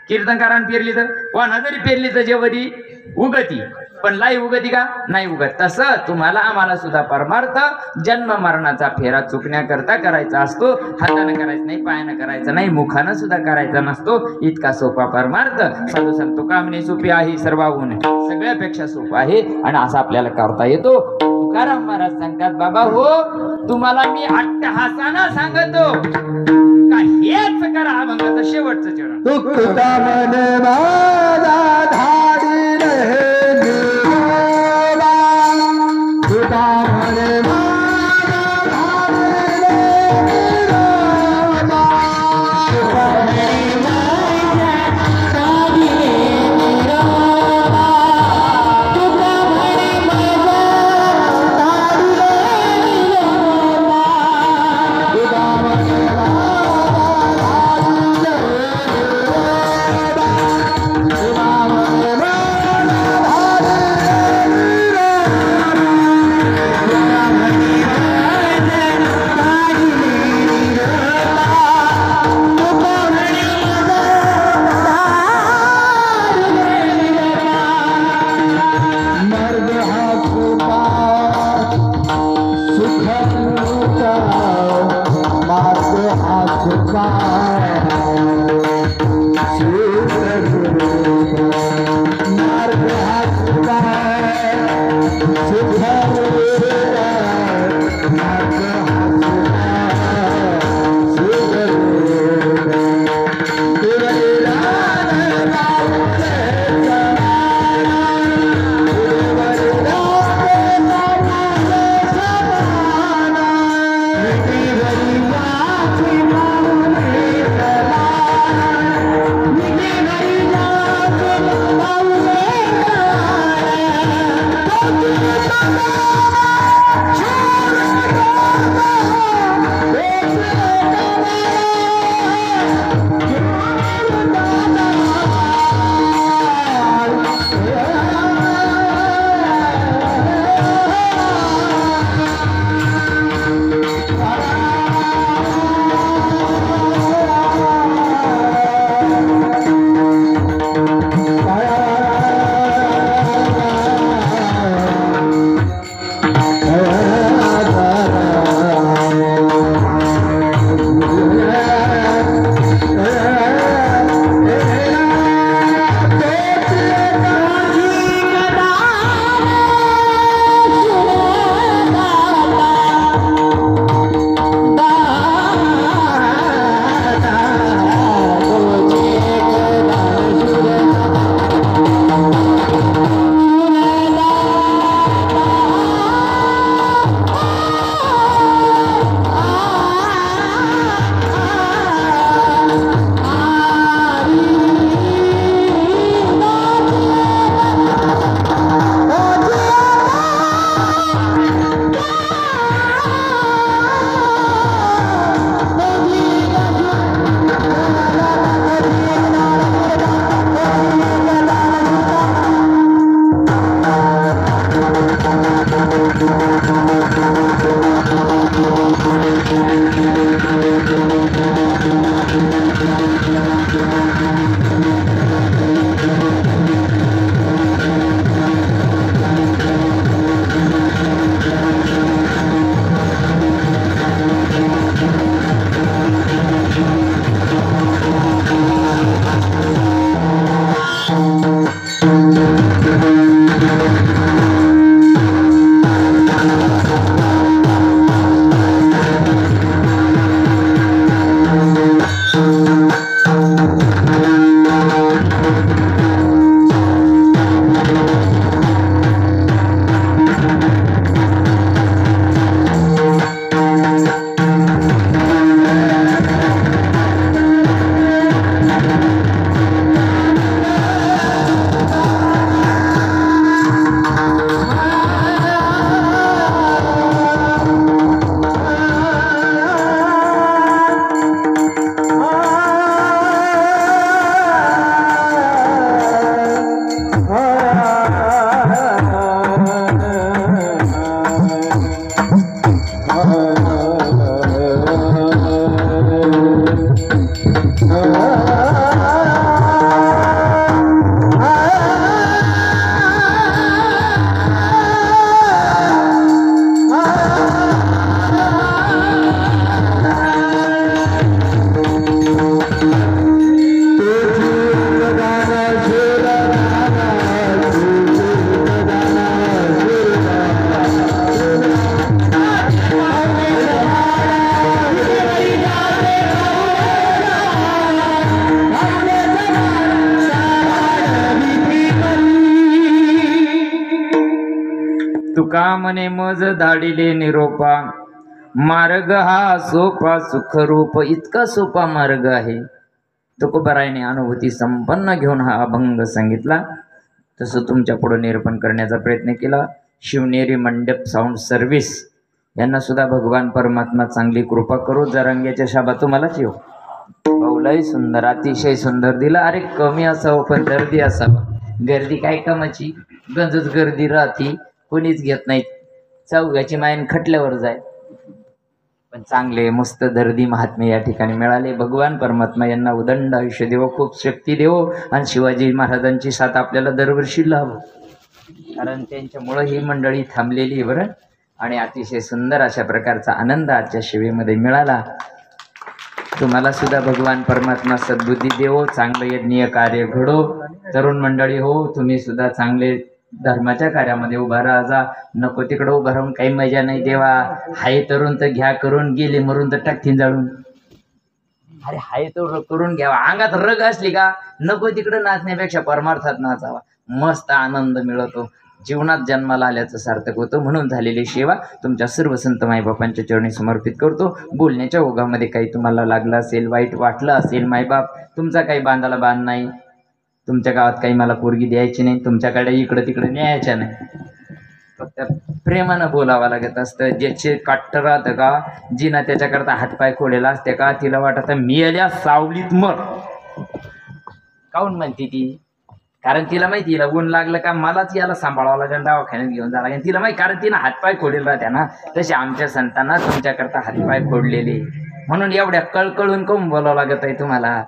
कीर्तनकारानं पेरली तर, कोणा जरी पेरली तर ज्वारी उगती. पण लाई उगती का? नाही उगत. तसं तुम्हाला आम्हाला सुद्धा परमार्थ जन्म मरणाचा फेरा चुकण्याकरता करायचा असतो. हाताने करायचं नाही, पायानं करायचं नाही, मुखानं सुद्धा करायचा नसतो. इतका सोपा परमार्थ साधू संतो कामने सोपी आहे, सर्वाहून सगळ्यापेक्षा सोपा आहे. आणि असं आपल्याला करता येतो. तुकाराम महाराज सांगतात, बाबा हो तुम्हाला मी अट्टहासानं सांगतो का हेच करा. अभंगाचं शेवटचं चरण. तुका मन माझा धाडी रे निरोबा, तुका मन माझा धाडी रे निरोबा, तुका मन माझा धाडी रे निरोबा, तुका मन माझा धाडी रे निरोबा, तुका मन तुका म्हणे मज धाडिले निरोपा, मार्ग हा सोपा सुखरूप, इतका सोपा मार्ग आहे. तुकोबारायने अनुभूती संपन्न घेऊन हा अभंग सांगितला. तसं तुमच्या पुढे निरूपण करण्याचा प्रयत्न केला. शिवनेरी मंडप साऊंड सर्व्हिस यांना सुद्धा भगवान परमात्मा चांगली कृपा करू. जरंग्याच्या शाबा तुम्हालाच येऊ. लय सुंदर, अतिशय सुंदर दिला. अरे कमी असावं पण गर्दी असावं. गर्दी काय कामाची, गंजच गर्दी राहती, कोणीच घेत नाहीत. चौघ्याची मायन खटल्यावर जाय. पण चांगले मस्त दर्दी महात्मे या ठिकाणी मिळाले. भगवान परमात्मा यांना उदंड आयुष्य देवो, खूप शक्ती देवो आणि शिवाजी महाराजांची साथ आपल्याला दरवर्षी लाभो, कारण त्यांच्यामुळं ही मंडळी थांबलेली आहे बरं. आणि अतिशय सुंदर अशा प्रकारचा आनंद आजच्या सेवेमध्ये मिळाला. तुम्हाला सुद्धा भगवान परमात्मा सद्बुद्धी देवो, चांगलं यज्ञीय कार्य घडो. तरुण मंडळी हो, तुम्ही सुद्धा चांगले धर्माच्या कार्यामध्ये उभा राहा. नको तिकडं उभं राहून काही मजा नाही. देवा हाय तरुण तर घ्या करून, गेले मरून तर टाकतील जाळून. अरे हाय तर करून घ्यावा. अंगात रग असली का नको तिकडं नाचण्यापेक्षा परमार्थात नाचावा, मस्त आनंद मिळतो. जीवनात जन्माला आल्याचं सार्थक होतं. म्हणून झालेली सेवा तुमच्या सर्व संत मायबापांच्या चरणी समर्पित करतो. बोलण्याच्या ओघामध्ये काही तुम्हाला लागलं असेल, वाईट वाटलं असेल, मायबाप तुमचा काही बांधाला बांध नाही, तुमच्या गावात काही मला पोरगी द्यायची नाही, तुमच्याकडे इकडं तिकडं न्यायच्या नाही, फक्त प्रेमानं बोलावं लागत असतं. ज्याचे काट्ट राहतं का, जिना त्याच्याकरता हातपाय खोलेला असते का, तिला वाटत मी आल्या सावलीत मर. काऊन म्हणते ती? कारण तिला माहिती हिला ऊन लागलं का मलाच याला सांभाळावं लागेल, दवाखान्यात घेऊन जावं लागेल. तिला माहिती, कारण तिनं हातपाय खोडेल राहत्या ना. तसे आमच्या संतांना तुमच्याकरता हातपाय फोडलेले. म्हणून एवढ्या कळकळून करून बोलावं लागत आहे तुम्हाला.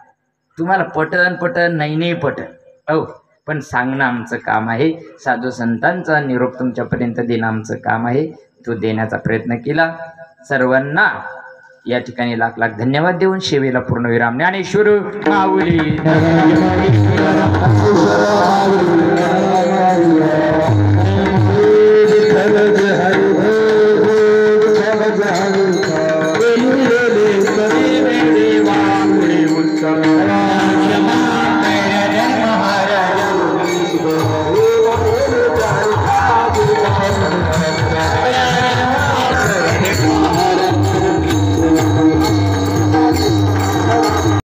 तुम्हाला पटन नाही पटन हो, पण सांगणं आमचं काम आहे. साधू संतांचा निरोप तुमच्यापर्यंत देणं आमचं काम आहे. तो देण्याचा प्रयत्न केला. सर्वांना या ठिकाणी लाख लाख धन्यवाद देऊन सेवेला पूर्णविराम. ज्ञानेश्वर माऊली.